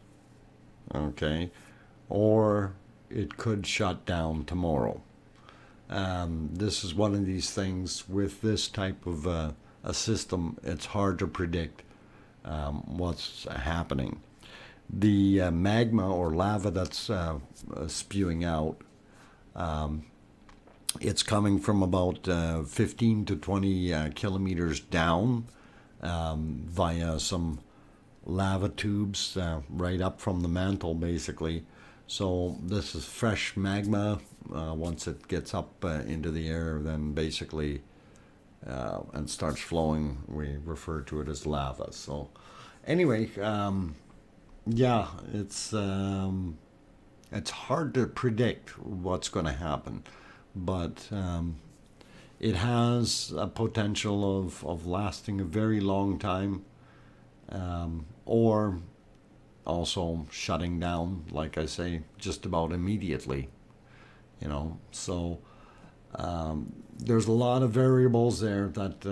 Okay. Or it could shut down tomorrow. This is one of these things with this type of a system, it's hard to predict what's happening. The magma or lava that's spewing out, it's coming from about 15 to 20 kilometers down via some lava tubes right up from the mantle, basically. So this is fresh magma. Once it gets up into the air, then basically and starts flowing, we refer to it as lava. So anyway, yeah, it's hard to predict what's going to happen, but it has a potential of lasting a very long time, or also shutting down, like I say, just about immediately. So there's a lot of variables there that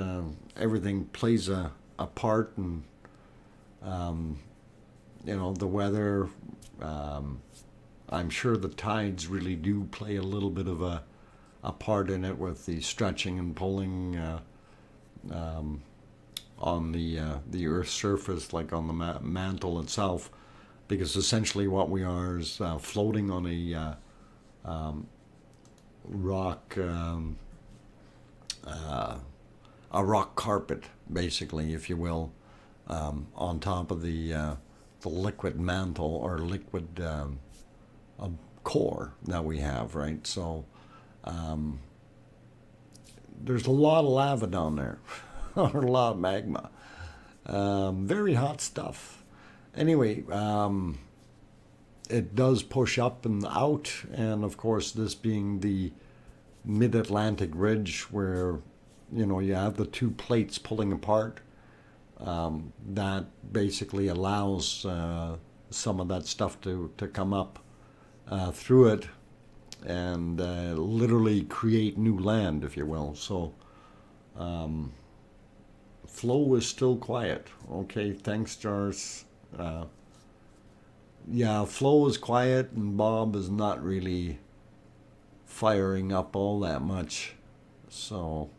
everything plays a part, and the weather. I'm sure the tides really do play a little bit of a part in it, with the stretching and pulling on the Earth's surface, like on the mantle itself, because essentially what we are is floating on a rock carpet, basically, if you will, on top of the liquid mantle or liquid core that we have, right? So there's a lot of lava down there, or a lot of magma, very hot stuff. Anyway, it does push up and out, and of course, this being the mid-Atlantic ridge, where you have the two plates pulling apart, that basically allows some of that stuff to come up through it and literally create new land, if you will. So flow is still quiet. Okay, thanks, Jars. Yeah, flow is quiet, and Bob is not really firing up all that much. So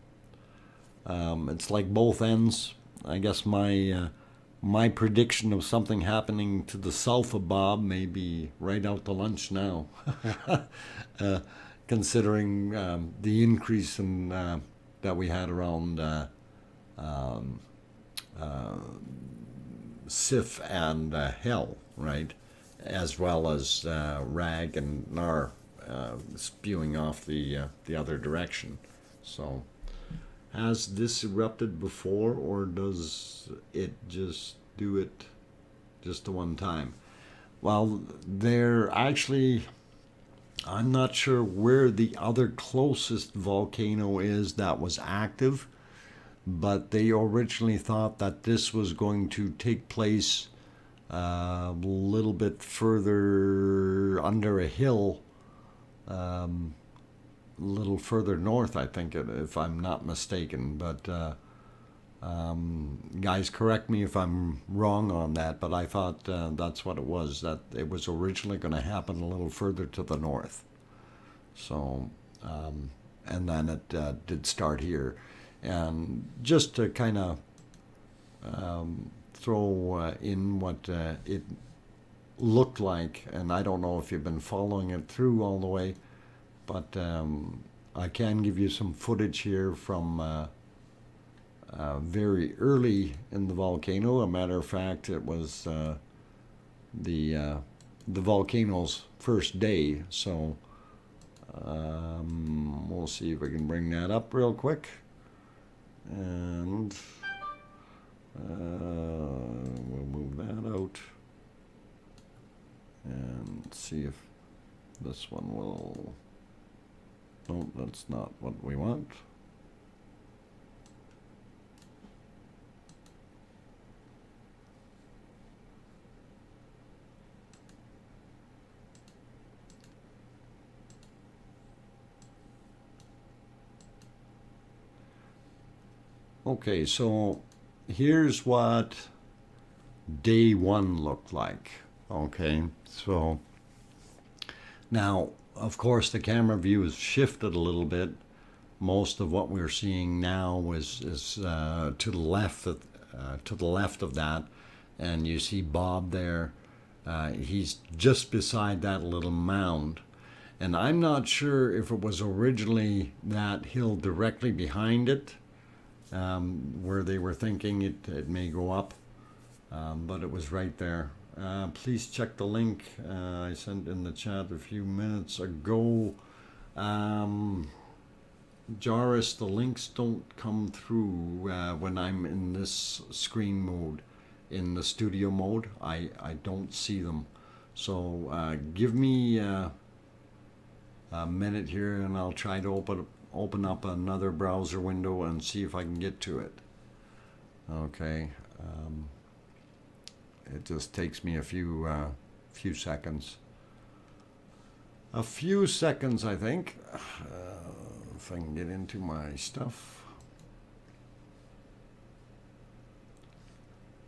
it's like both ends. I guess my prediction of something happening to the south of Bob may be right out to lunch now, considering the increase in that we had around Sif and Hell, right, as well as Rag and Nar spewing off the other direction. So, has this erupted before, or does it just do it just the one time? Well, I'm not sure where the other closest volcano is that was active, but they originally thought that this was going to take place a little bit further under a hill, a little further north, I think, if I'm not mistaken. But guys, correct me if I'm wrong on that, but I thought that's what it was, that it was originally going to happen a little further to the north. So, and then it did start here. And just to kind of throw in what it looked like, and I don't know if you've been following it through all the way, but I can give you some footage here from very early in the volcano. A matter of fact, it was the volcano's first day. So we'll see if we can bring that up real quick. And We'll move that out and see if this one will. No, that's not what we want. Okay, so here's what day one looked like. Okay, so now, of course, the camera view is shifted a little bit. Most of what we're seeing now is to the left of that, and you see Bob there. He's just beside that little mound, and I'm not sure if it was originally that hill directly behind it, where they were thinking it may go up, but it was right there. Please check the link I sent in the chat a few minutes ago. Jairus, the links don't come through when I'm in this screen mode. In the studio mode, I don't see them. So give me a minute here and I'll try to open up another browser window and see if I can get to it. Okay. It just takes me a few seconds. A few seconds, I think. If I can get into my stuff.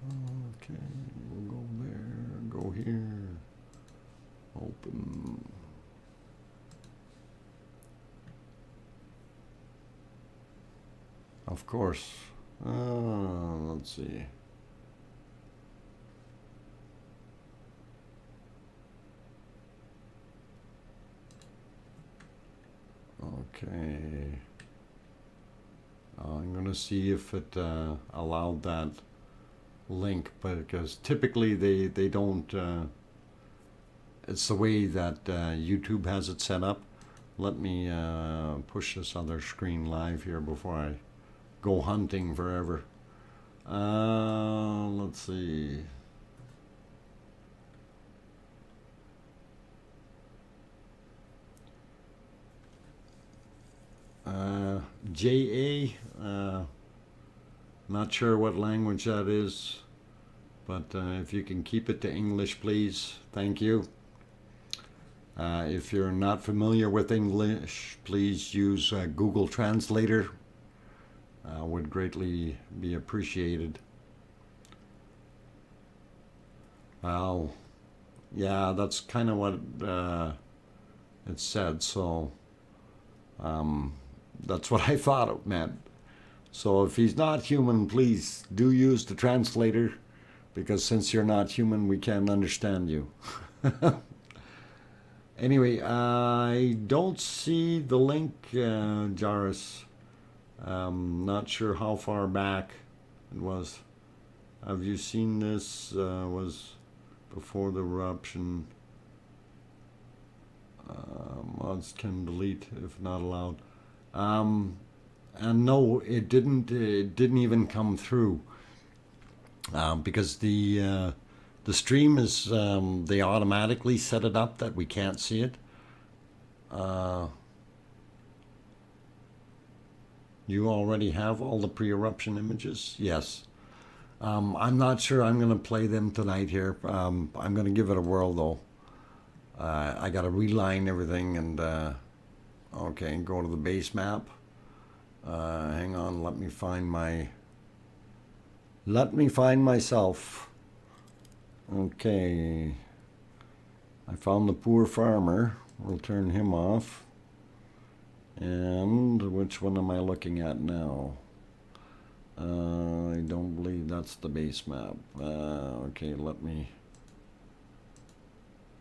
Okay, we'll go there, go here, open. Of course. Let's see. Okay. I'm going to see if it allowed that link, but because typically they don't. It's the way that YouTube has it set up. Let me push this other screen live here before I go hunting forever. Let's see. JA, not sure what language that is, but if you can keep it to English, please. Thank you. If you're not familiar with English, please use Google Translator. Would greatly be appreciated. Well, yeah, that's kind of what it said, so that's what I thought it meant. So if he's not human, please do use the translator, because since you're not human, we can't understand you. Anyway, I don't see the link, Jairus. Not sure how far back it was. Have you seen this? Was before the eruption. Mods can delete if not allowed. And no, it didn't. It didn't even come through because the stream is they automatically set it up that we can't see it. You already have all the pre-eruption images? Yes. I'm not sure I'm going to play them tonight here. I'm going to give it a whirl though. I got to reline everything and okay, go to the base map. Hang on, let me find myself. Okay, I found the poor farmer. We'll turn him off. And which one am I looking at now? I don't believe that's the base map. Okay, let me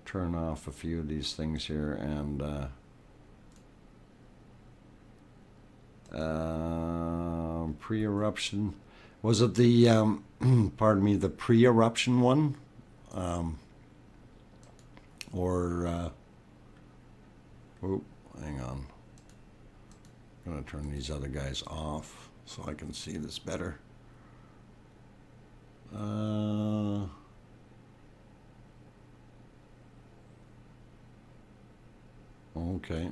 turn off a few of these things here and pre-eruption. Was it the pardon me, the pre-eruption one? Or oh, hang on. I'm gonna turn these other guys off so I can see this better. Okay.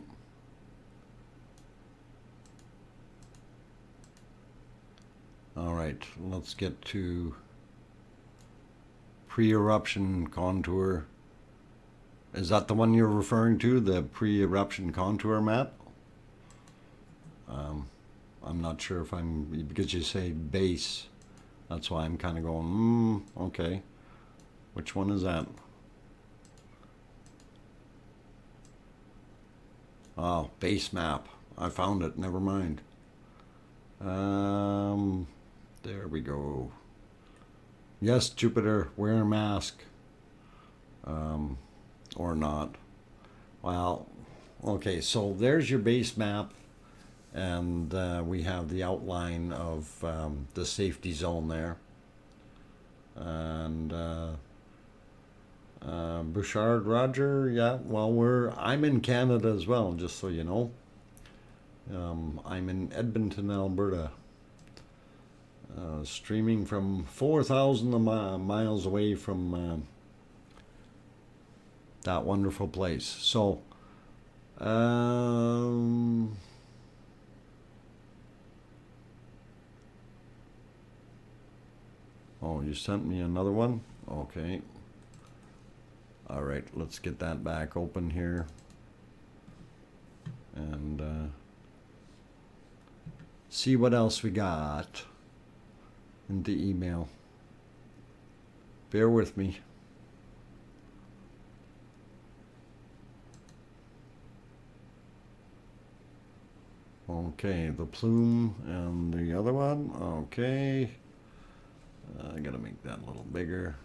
All right, let's get to pre-eruption contour. Is that the one you're referring to, the pre-eruption contour map? I'm not sure if I'm, because you say base, that's why I'm kind of going, okay. Which one is that? Oh, base map. I found it, never mind. There we go. Yes, Jupiter, wear a mask. Or not. Well, okay, so there's your base map, and we have the outline of the safety zone there. And Bouchard Roger, yeah, well, I'm in Canada as well, just so you know. I'm in Edmonton, Alberta, streaming from 4,000 miles away from that wonderful place. So, oh, you sent me another one? Okay. All right, let's get that back open here. And see what else we got in the email. Bear with me. Okay, the plume and the other one. Okay. I gotta make that a little bigger.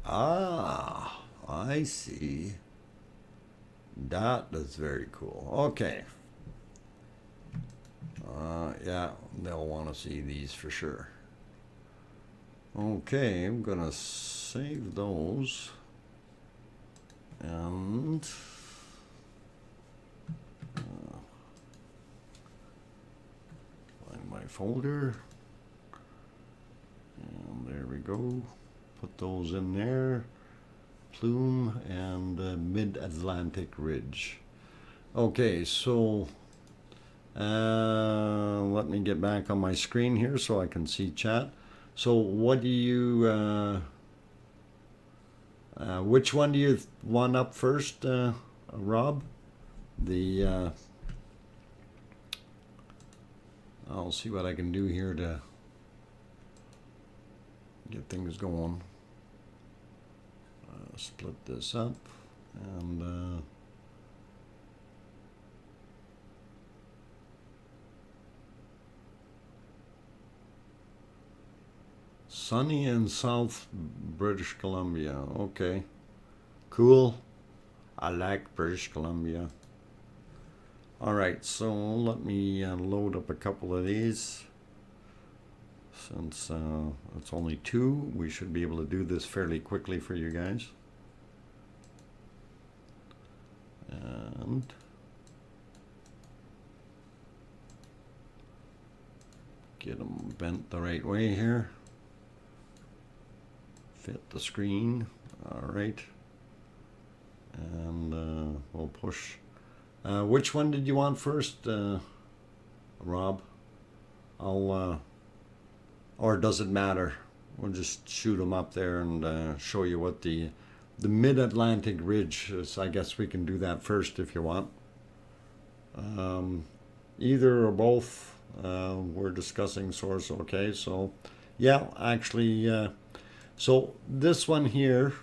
Ah, I see. That is very cool. Okay. Yeah, they'll want to see these for sure. Okay, I'm gonna save those. And find my folder. And there we go. Put those in there. Plume and Mid-Atlantic Ridge. Okay, so let me get back on my screen here so I can see chat. So what do you, which one do you want up first, Rob? The, I'll see what I can do here to get things going. Split this up and sunny in South British Columbia. Okay, cool. I like British Columbia. All right, so let me load up a couple of these. Since it's only 2, we should be able to do this fairly quickly for you guys. And get them bent the right way here. Fit the screen. All right. And we'll push. Which one did you want first, Rob? I'll, or does it matter? We'll just shoot them up there and show you what the Mid-Atlantic Ridge is. I guess we can do that first if you want. Either or both. We're discussing source. Okay, so yeah, actually, so this one here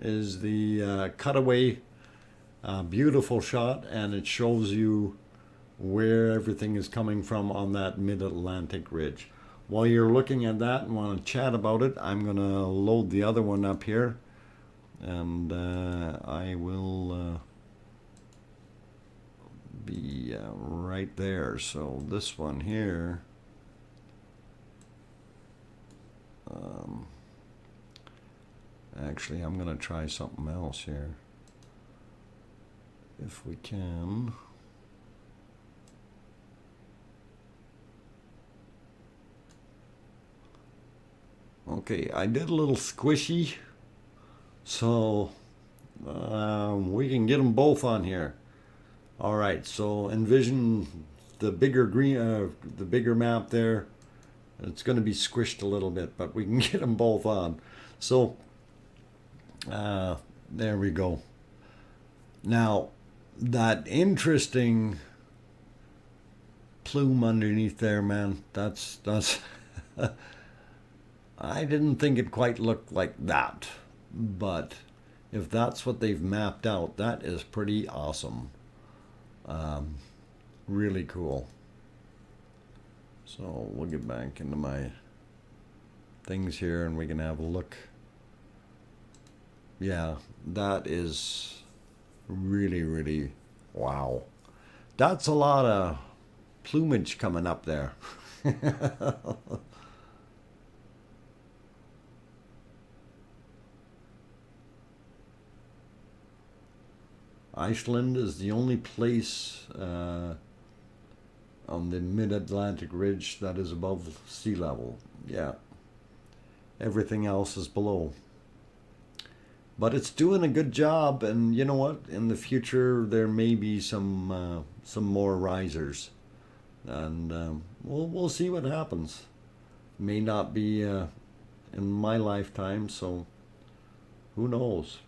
is the cutaway, beautiful shot, and it shows you where everything is coming from on that Mid-Atlantic Ridge. While you're looking at that and want to chat about it, I'm going to load the other one up here, and I will be right there. So this one here, actually I'm going to try something else here if we can. Okay, I did a little squishy, so we can get them both on here. All right, so envision the bigger green, the bigger map there. It's going to be squished a little bit, but we can get them both on. So there we go. Now, that interesting plume underneath there, man, that's I didn't think it quite looked like that, but if that's what they've mapped out, that is pretty awesome. Really cool. So we'll get back into my things here and we can have a look. Yeah, that is really, really, wow. That's a lot of plumage coming up there. Iceland is the only place on the mid-Atlantic ridge that is above sea level. Yeah, everything else is below. But it's doing a good job, and you know what? In the future, there may be some more risers, and we'll see what happens. May not be in my lifetime, so who knows?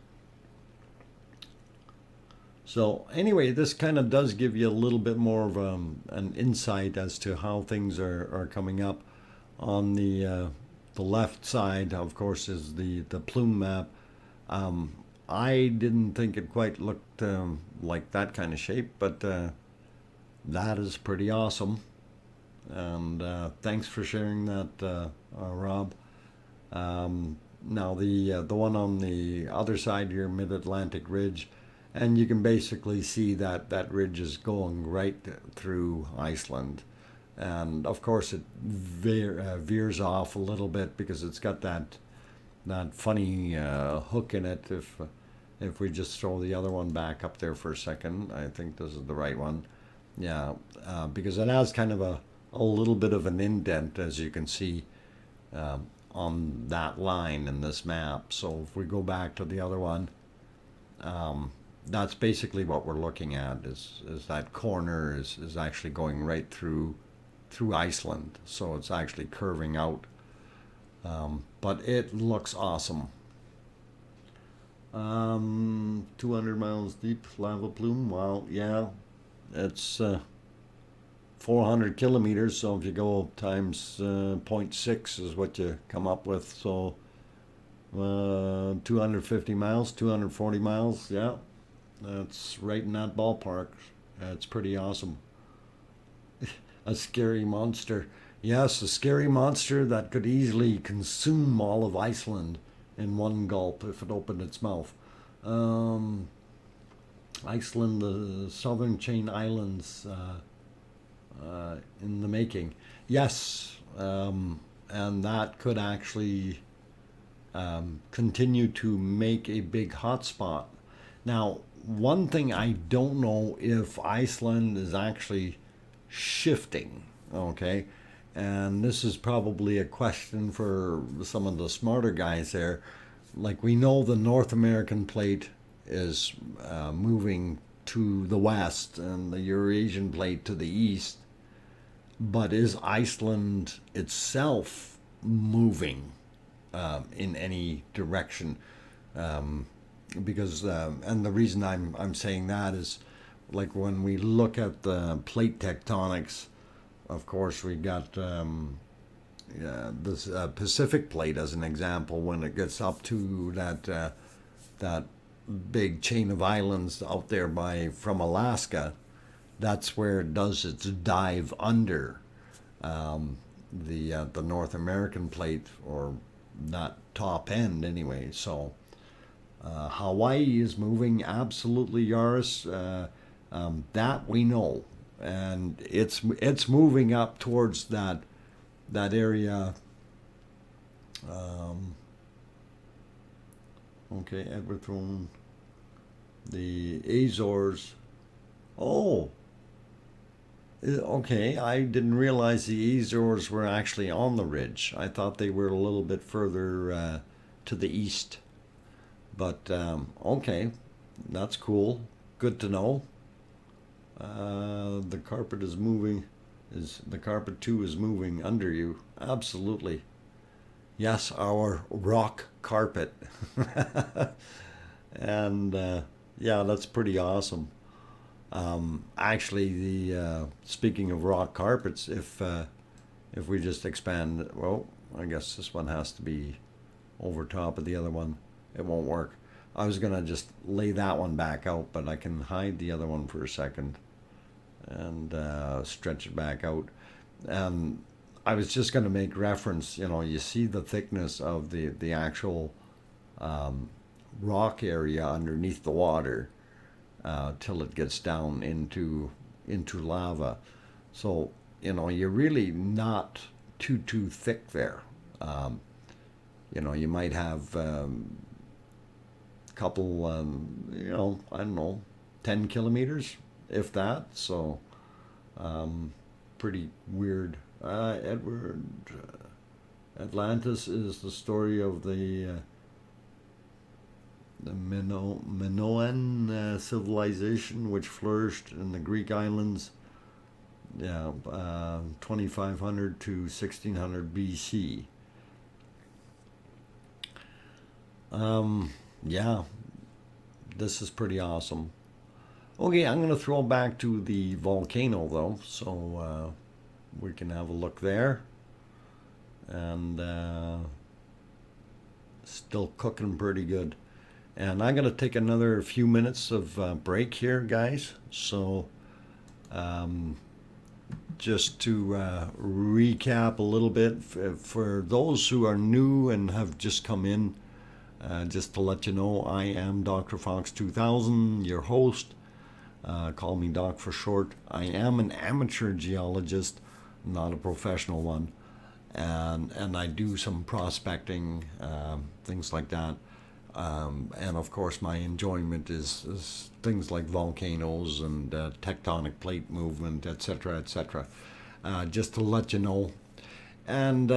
So anyway, this kind of does give you a little bit more of an insight as to how things are coming up. On the left side, of course, is the plume map. I didn't think it quite looked like that kind of shape, but that is pretty awesome. And thanks for sharing that, Rob. Now the one on the other side here, Mid-Atlantic Ridge, and you can basically see that that ridge is going right through Iceland. And of course it veers off a little bit because it's got that funny hook in it. If we just throw the other one back up there for a second, I think this is the right one. Yeah, because it has kind of a little bit of an indent, as you can see, on that line in this map. So if we go back to the other one, that's basically what we're looking at, is that corner is actually going right through Iceland. So it's actually curving out. But it looks awesome. 200 miles deep lava plume. Wow, yeah, it's 400 kilometers. So if you go times 0.6 is what you come up with. So 250 miles, 240 miles. Yeah, that's right in that ballpark. It's pretty awesome. A scary monster. Yes, a scary monster that could easily consume all of Iceland in one gulp if it opened its mouth. Iceland, the southern chain islands in the making. Yes, and that could actually continue to make a big hotspot. Now, one thing I don't know if Iceland is actually shifting, okay? And this is probably a question for some of the smarter guys there. Like, we know the North American plate is moving to the west and the Eurasian plate to the east. But is Iceland itself moving in any direction? Because and the reason I'm saying that is, like, when we look at the plate tectonics, of course we got this Pacific plate as an example. When it gets up to that big chain of islands out there from Alaska, that's where it does its dive under the North American plate, or that top end anyway. So Hawaii is moving, absolutely, Yaris. That we know, and it's moving up towards that area. Okay, Edward Throne, the Azores. Oh, Okay, I didn't realize the Azores were actually on the ridge. I thought they were a little bit further to the east. But okay, that's cool. Good to know. The carpet is moving. Is the carpet too is moving under you? Absolutely. Yes, our rock carpet. And yeah, that's pretty awesome. Actually, the speaking of rock carpets, if we just expand, well, I guess this one has to be over top of the other one. It won't work. I was gonna just lay that one back out, but I can hide the other one for a second and stretch it back out. And I was just gonna make reference. You see the thickness of the actual rock area underneath the water till it gets down into lava. So you're really not too thick there. Um, you might have a couple, I don't know, 10 kilometers, if that. So pretty weird. Edward Atlantis is the story of the Minoan civilization, which flourished in the Greek islands, yeah, 2500 to 1600 BC. Yeah, this is pretty awesome. Okay, I'm going to throw back to the volcano though, so we can have a look there. And still cooking pretty good. And I'm going to take another few minutes of break here, guys. So um, just to recap a little bit, for those who are new and have just come in, just to let you know, I am DrFox2000, your host. Call me Doc for short. I am an amateur geologist, not a professional one. And I do some prospecting, things like that. And of course, my enjoyment is things like volcanoes and tectonic plate movement, etc., etc. Just to let you know. And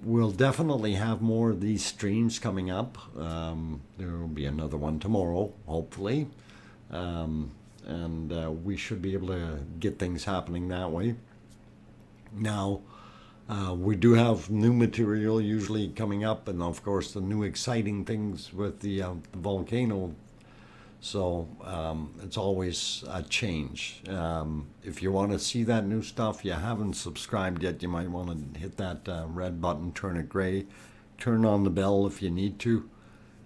we'll definitely have more of these streams coming up. There will be another one tomorrow, hopefully. And we should be able to get things happening that way. Now, we do have new material usually coming up, and of course, the new exciting things with the volcano. So it's always a change. If you want to see that new stuff, you haven't subscribed yet, you might want to hit that red button, turn it gray, turn on the bell if you need to.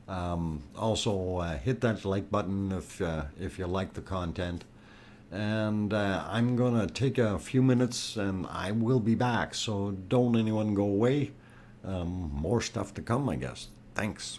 Also, hit that like button if you like the content. And I'm gonna take a few minutes, and I will be back. So don't anyone go away. More stuff to come, I guess. Thanks.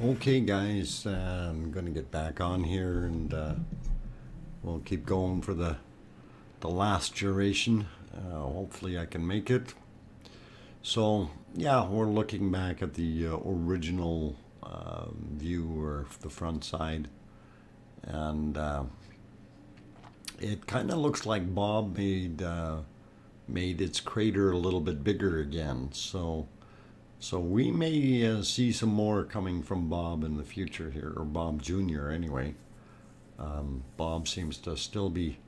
Okay, guys, I'm going to get back on here, and we'll keep going for the last duration. Hopefully I can make it. So, yeah, we're looking back at the original view, or the front side, and it kind of looks like Bob made its crater a little bit bigger again. So we may see some more coming from Bob in the future here, or Bob Jr. anyway. Bob seems to still be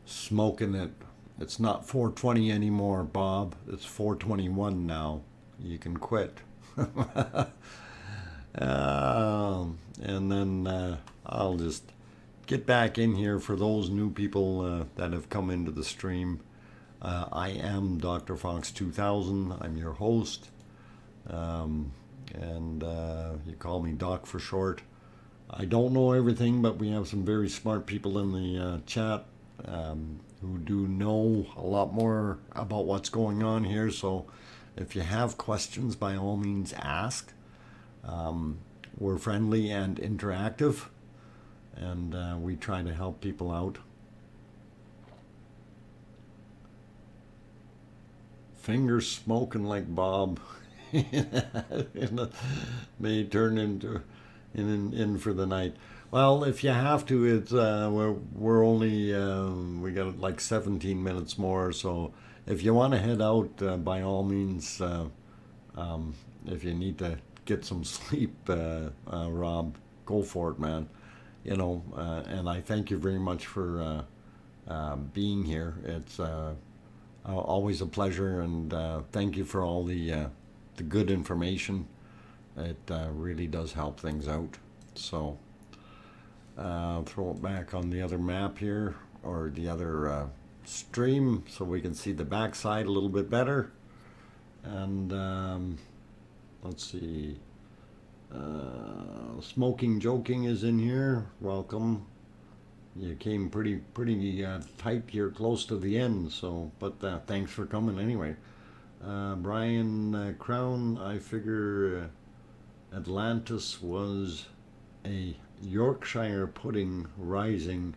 smoking it. It's not 420 anymore, Bob. It's 421 now. You can quit. And then I'll just get back in here for those new people that have come into the stream. I am DrFox2000. I'm your host. And you call me Doc for short. I don't know everything, but we have some very smart people in the chat who do know a lot more about what's going on here. So if you have questions, by all means ask. We're friendly and interactive, and we try to help people out. Fingers smoking like Bob. May turn into in for the night. Well, if you have to, it's we're only we got like 17 minutes more. So if you want to head out, by all means. If you need to get some sleep, Rob, go for it, man. You know, and I thank you very much for being here. It's always a pleasure, and thank you for all the good information. It really does help things out. So throw it back on the other map here, or the other stream, so we can see the backside a little bit better. And let's see, Smoking Joking is in here. Welcome. You came pretty tight here, close to the end. So, but thanks for coming anyway. Brian Crown, I figure Atlantis was a Yorkshire pudding rising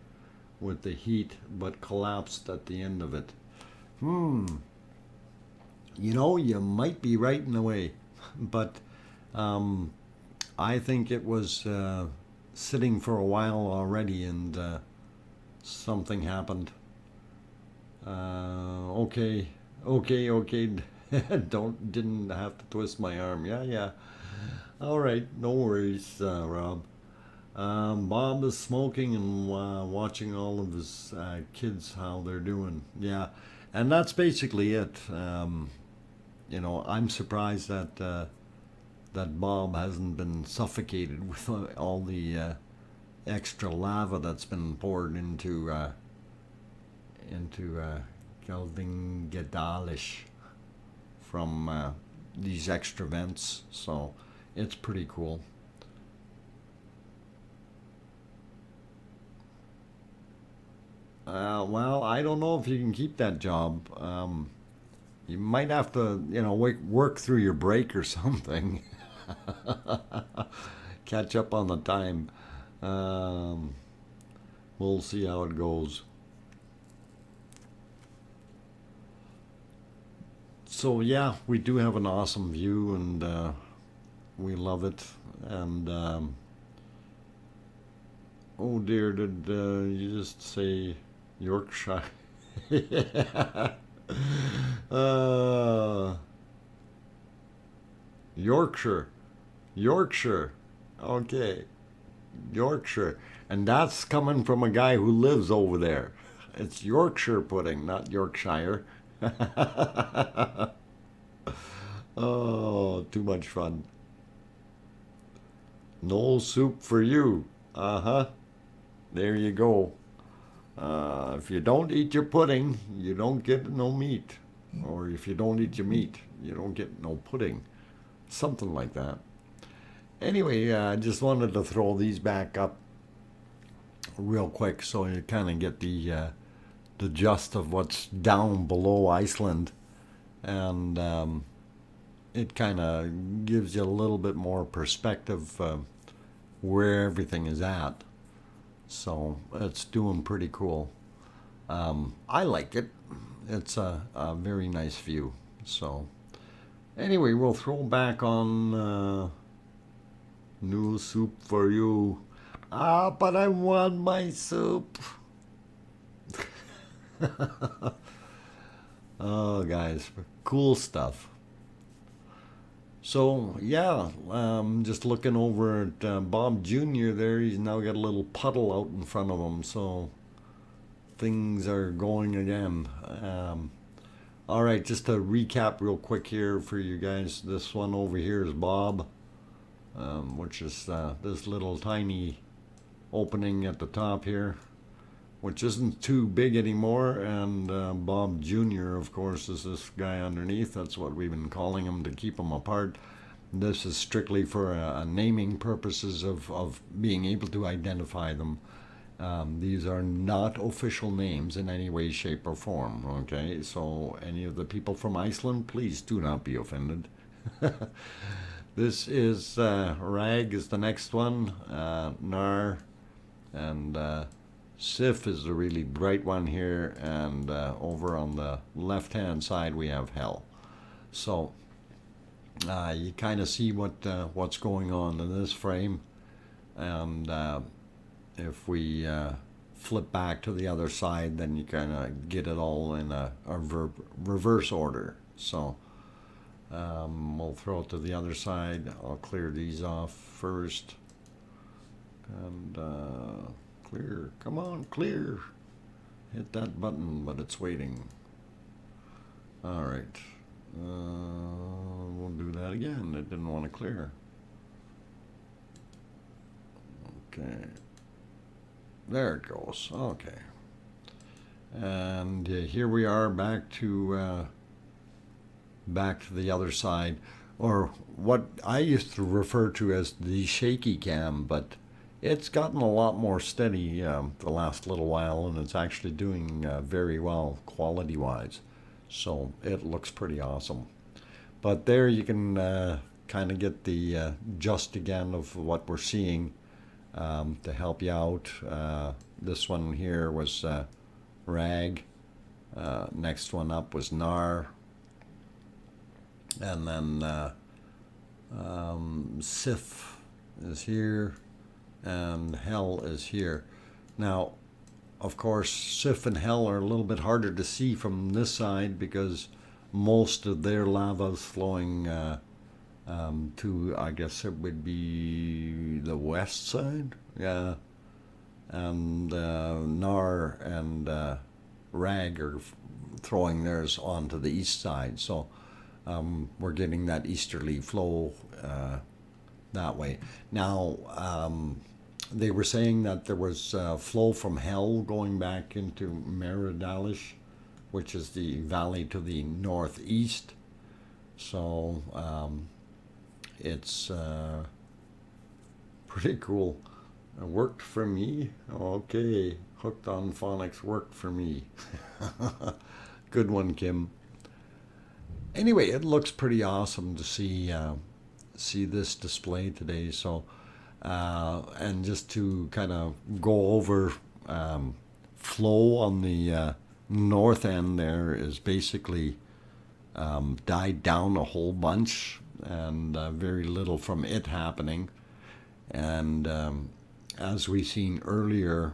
with the heat, but collapsed at the end of it. You know, you might be right in a way, but I think it was sitting for a while already, and something happened. Okay. Didn't have to twist my arm. Yeah. All right, no worries, Rob. Bob is smoking and watching all of his kids, how they're doing. Yeah, and that's basically it. You know, I'm surprised that that Bob hasn't been suffocated with all the extra lava that's been poured into Geldingedalish from these extra vents. So it's pretty cool. Well, I don't know if you can keep that job. You might have to, you know, work through your break or something. Catch up on the time. We'll see how it goes. So yeah, we do have an awesome view, and we love it. And oh dear, did you just say Yorkshire? Yorkshire. Okay, Yorkshire, and that's coming from a guy who lives over there. It's Yorkshire pudding, not Yorkshire. Oh, too much fun. No soup for you. There you go. If you don't eat your pudding, you don't get no meat. Or if you don't eat your meat, you don't get no pudding. Something like that. Anyway, I just wanted to throw these back up real quick so you kind of get the gist of what's down below Iceland. And it kind of gives you a little bit more perspective where everything is at. So it's doing pretty cool. I like it. It's a very nice view. So anyway, we'll throw back on new soup for you. Ah, but I want my soup. Oh, guys, cool stuff. So yeah, just looking over at Bob Jr. there. He's now got a little puddle out in front of him. So things are going again. All right, just to recap real quick here for you guys. This one over here is Bob, which is this little tiny opening at the top here, which isn't too big anymore. And Bob Jr., of course, is this guy underneath. That's what we've been calling him to keep them apart. This is strictly for naming purposes of being able to identify them. These are not official names in any way, shape, or form. Okay, so any of the people from Iceland, please do not be offended. This is Rag is the next one, Nar, and Sif is the really bright one here, and over on the left-hand side we have Hell. So you kind of see what's going on in this frame, and if we flip back to the other side, then you kind of get it all in a reverse order. So we'll throw it to the other side. I'll clear these off first, and clear. Come on, clear. Hit that button, but it's waiting. All right. We'll do that again. It didn't want to clear. Okay. There it goes. Okay. And here we are back to the other side, or what I used to refer to as the shaky cam, but it's gotten a lot more steady the last little while, and it's actually doing very well quality-wise. So it looks pretty awesome. But there you can kind of get the gist again of what we're seeing to help you out. This one here was Rag. Next one up was Nar. And then Sif is here, and Hell is here. Now, of course, Sif and Hell are a little bit harder to see from this side because most of their lava is flowing to, I guess it would be the west side, yeah. And Nar and Rag are throwing theirs onto the east side, so we're getting that easterly flow that way. Now, they were saying that there was flow from Hell going back into Meridalish, which is the valley to the northeast. So it's pretty cool. It worked for me. Okay, Hooked on Phonics worked for me. Good one, Kim. Anyway, it looks pretty awesome to see this display today. So, and just to kind of go over flow on the north end there is basically died down a whole bunch, and very little from it happening. And as we seen earlier,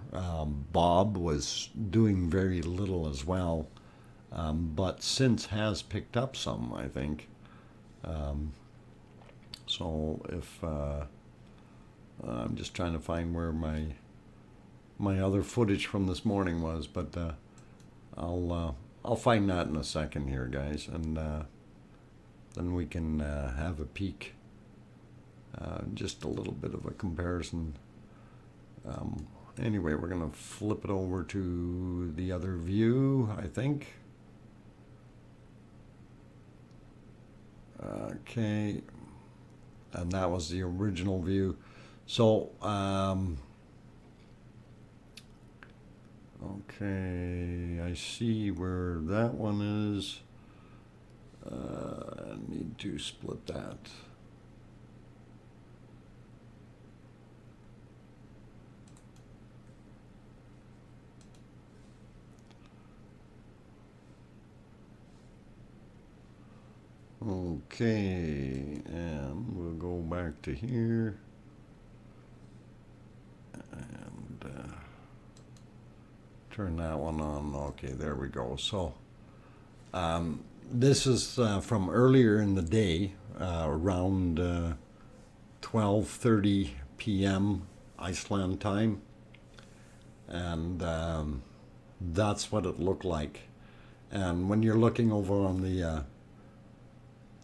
Bob was doing very little as well, but since has picked up some, I think. So if I'm just trying to find where my other footage from this morning was, but I'll find that in a second here, guys, and then we can have a peek, just a little bit of a comparison. Anyway, we're gonna flip it over to the other view, I think. Okay, and that was the original view. So, okay, I see where that one is. I need to split that. Okay, and we'll go back to here. And turn that one on. Okay, there we go. So this is from earlier in the day, around 12:30 p.m. Iceland time, and that's what it looked like. And when you're looking over on the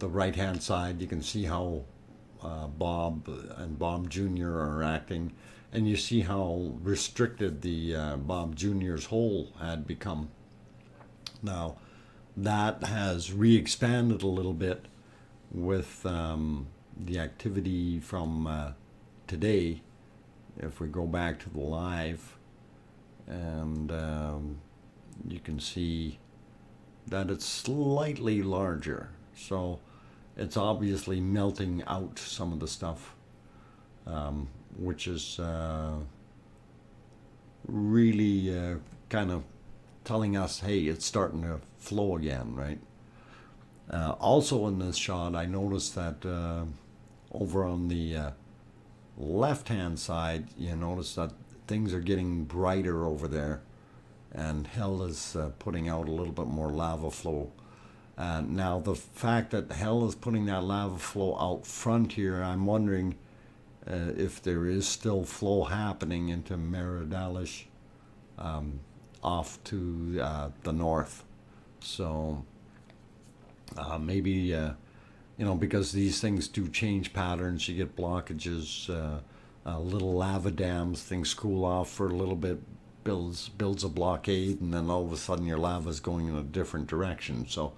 right hand side, you can see how Bob and Bob Jr. are acting, and you see how restricted the Bob Jr.'s hole had become. Now that has re-expanded a little bit with the activity from today. If we go back to the live, and you can see that it's slightly larger, so it's obviously melting out some of the stuff, which is really kind of telling us, hey, it's starting to flow again, right? Also in this shot, I noticed that over on the left-hand side, you notice that things are getting brighter over there, and hell is putting out a little bit more lava flow. Now, the fact that hell is putting that lava flow out front here, I'm wondering if there is still flow happening into Meridalish off to the north. So maybe, you know, because these things do change patterns, you get blockages, little lava dams, things cool off for a little bit, builds a blockade, and then all of a sudden your lava is going in a different direction. So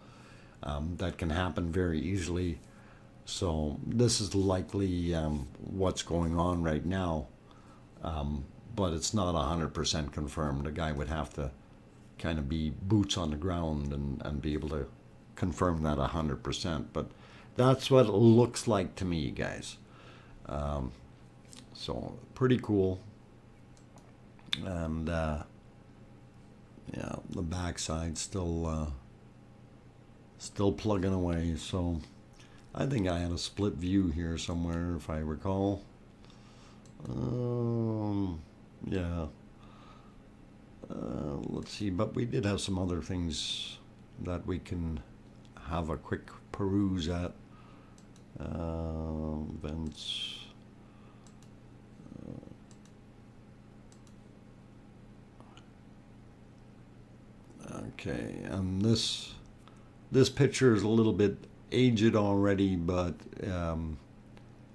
that can happen very easily. So this is likely what's going on right now, but it's not 100% confirmed. A guy would have to kind of be boots on the ground and be able to confirm that 100%. But that's what it looks like to me, guys. So pretty cool. And yeah, the backside still plugging away. So I think I had a split view here somewhere, if I recall. Yeah. Let's see, but we did have some other things that we can have a quick peruse at. Events. Okay, and this picture is a little bit aged already, but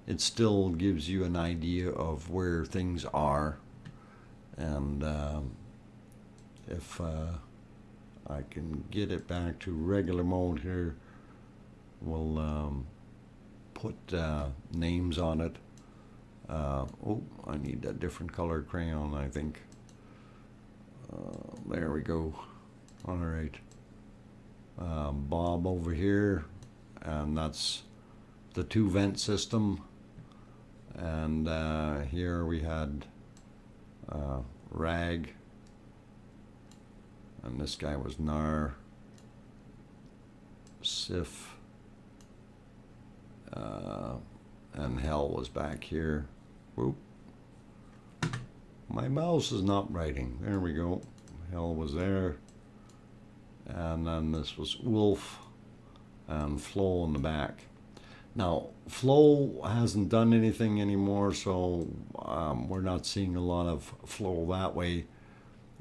it still gives you an idea of where things are. And if I can get it back to regular mode here, we'll put names on it. Oh, I need a different color crayon, I think. There we go. All right. Bob over here, and that's the 2 vent system. And here we had Rag, and this guy was Nar, Sif, and Hell was back here. Whoop. My mouse is not writing. There we go. Hell was there. And then this was Wolf and Flo in the back. Now, Flo hasn't done anything anymore, so we're not seeing a lot of flow that way.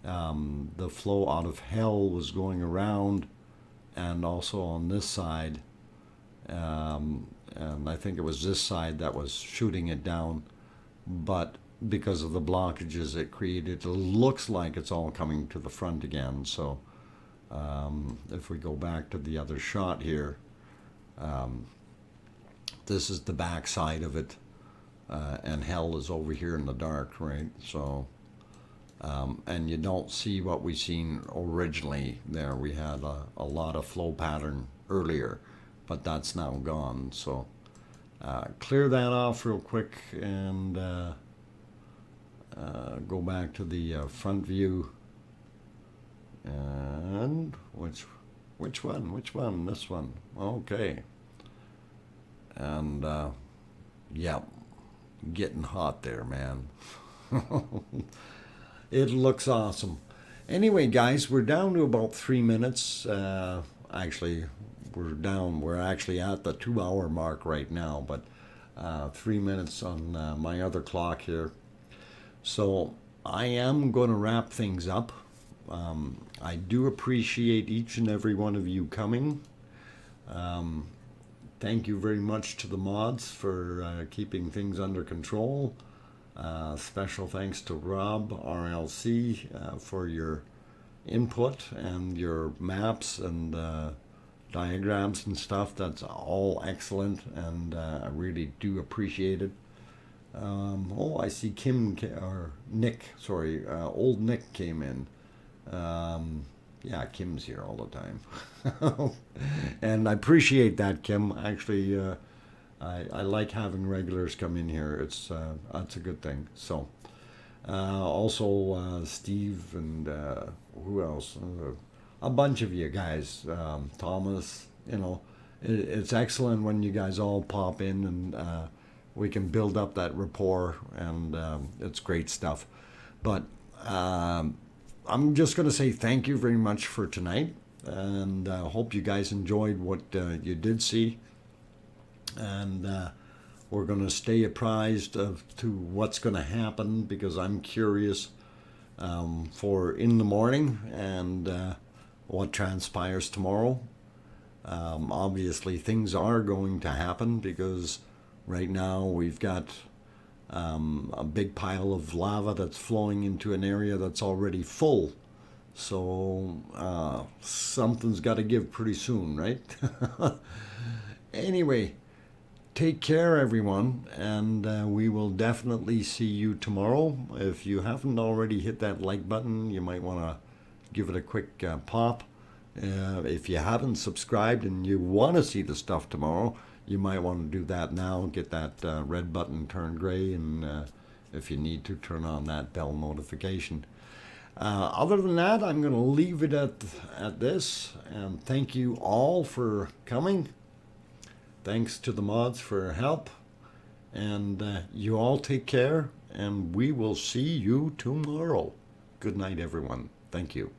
The flow out of Hell was going around, and also on this side. And I think it was this side that was shooting it down. But because of the blockages it created, it looks like it's all coming to the front again. So if we go back to the other shot here, this is the back side of it, and Hell is over here in the dark, right? So and you don't see what we seen originally there. We had a lot of flow pattern earlier, but that's now gone. So clear that off real quick and go back to the front view. And which one? This one. Okay. And yeah, getting hot there, man. It looks awesome. Anyway, guys, we're down to about 3 minutes. Actually, we're actually at the 2 hour mark right now, but 3 minutes on my other clock here. So I am going to wrap things up. I do appreciate each and every one of you coming. Thank you very much to the mods for keeping things under control. Special thanks to Rob RLC for your input and your maps and diagrams and stuff. That's all excellent, and I really do appreciate it. Oh, I see or Nick, sorry, old Nick came in. Yeah, Kim's here all the time. And I appreciate that, Kim. Actually, I like having regulars come in here. That's a good thing. So, also Steve and who else? A bunch of you guys. Thomas, it's excellent when you guys all pop in and we can build up that rapport, and it's great stuff. But I'm just going to say thank you very much for tonight, and hope you guys enjoyed what you did see. And we're going to stay apprised to what's going to happen, because I'm curious for in the morning and what transpires tomorrow. Obviously, things are going to happen, because right now we've got a big pile of lava that's flowing into an area that's already full. So something's got to give pretty soon, right? Anyway, take care, everyone, and we will definitely see you tomorrow. If you haven't already hit that like button, you might want to give it a quick pop. If you haven't subscribed and you want to see the stuff tomorrow, you might want to do that now. Get that red button turned gray, and if you need to, turn on that bell notification. Other than that, I'm going to leave it at this, and thank you all for coming. Thanks to the mods for help, and you all take care, and we will see you tomorrow. Good night, everyone. Thank you.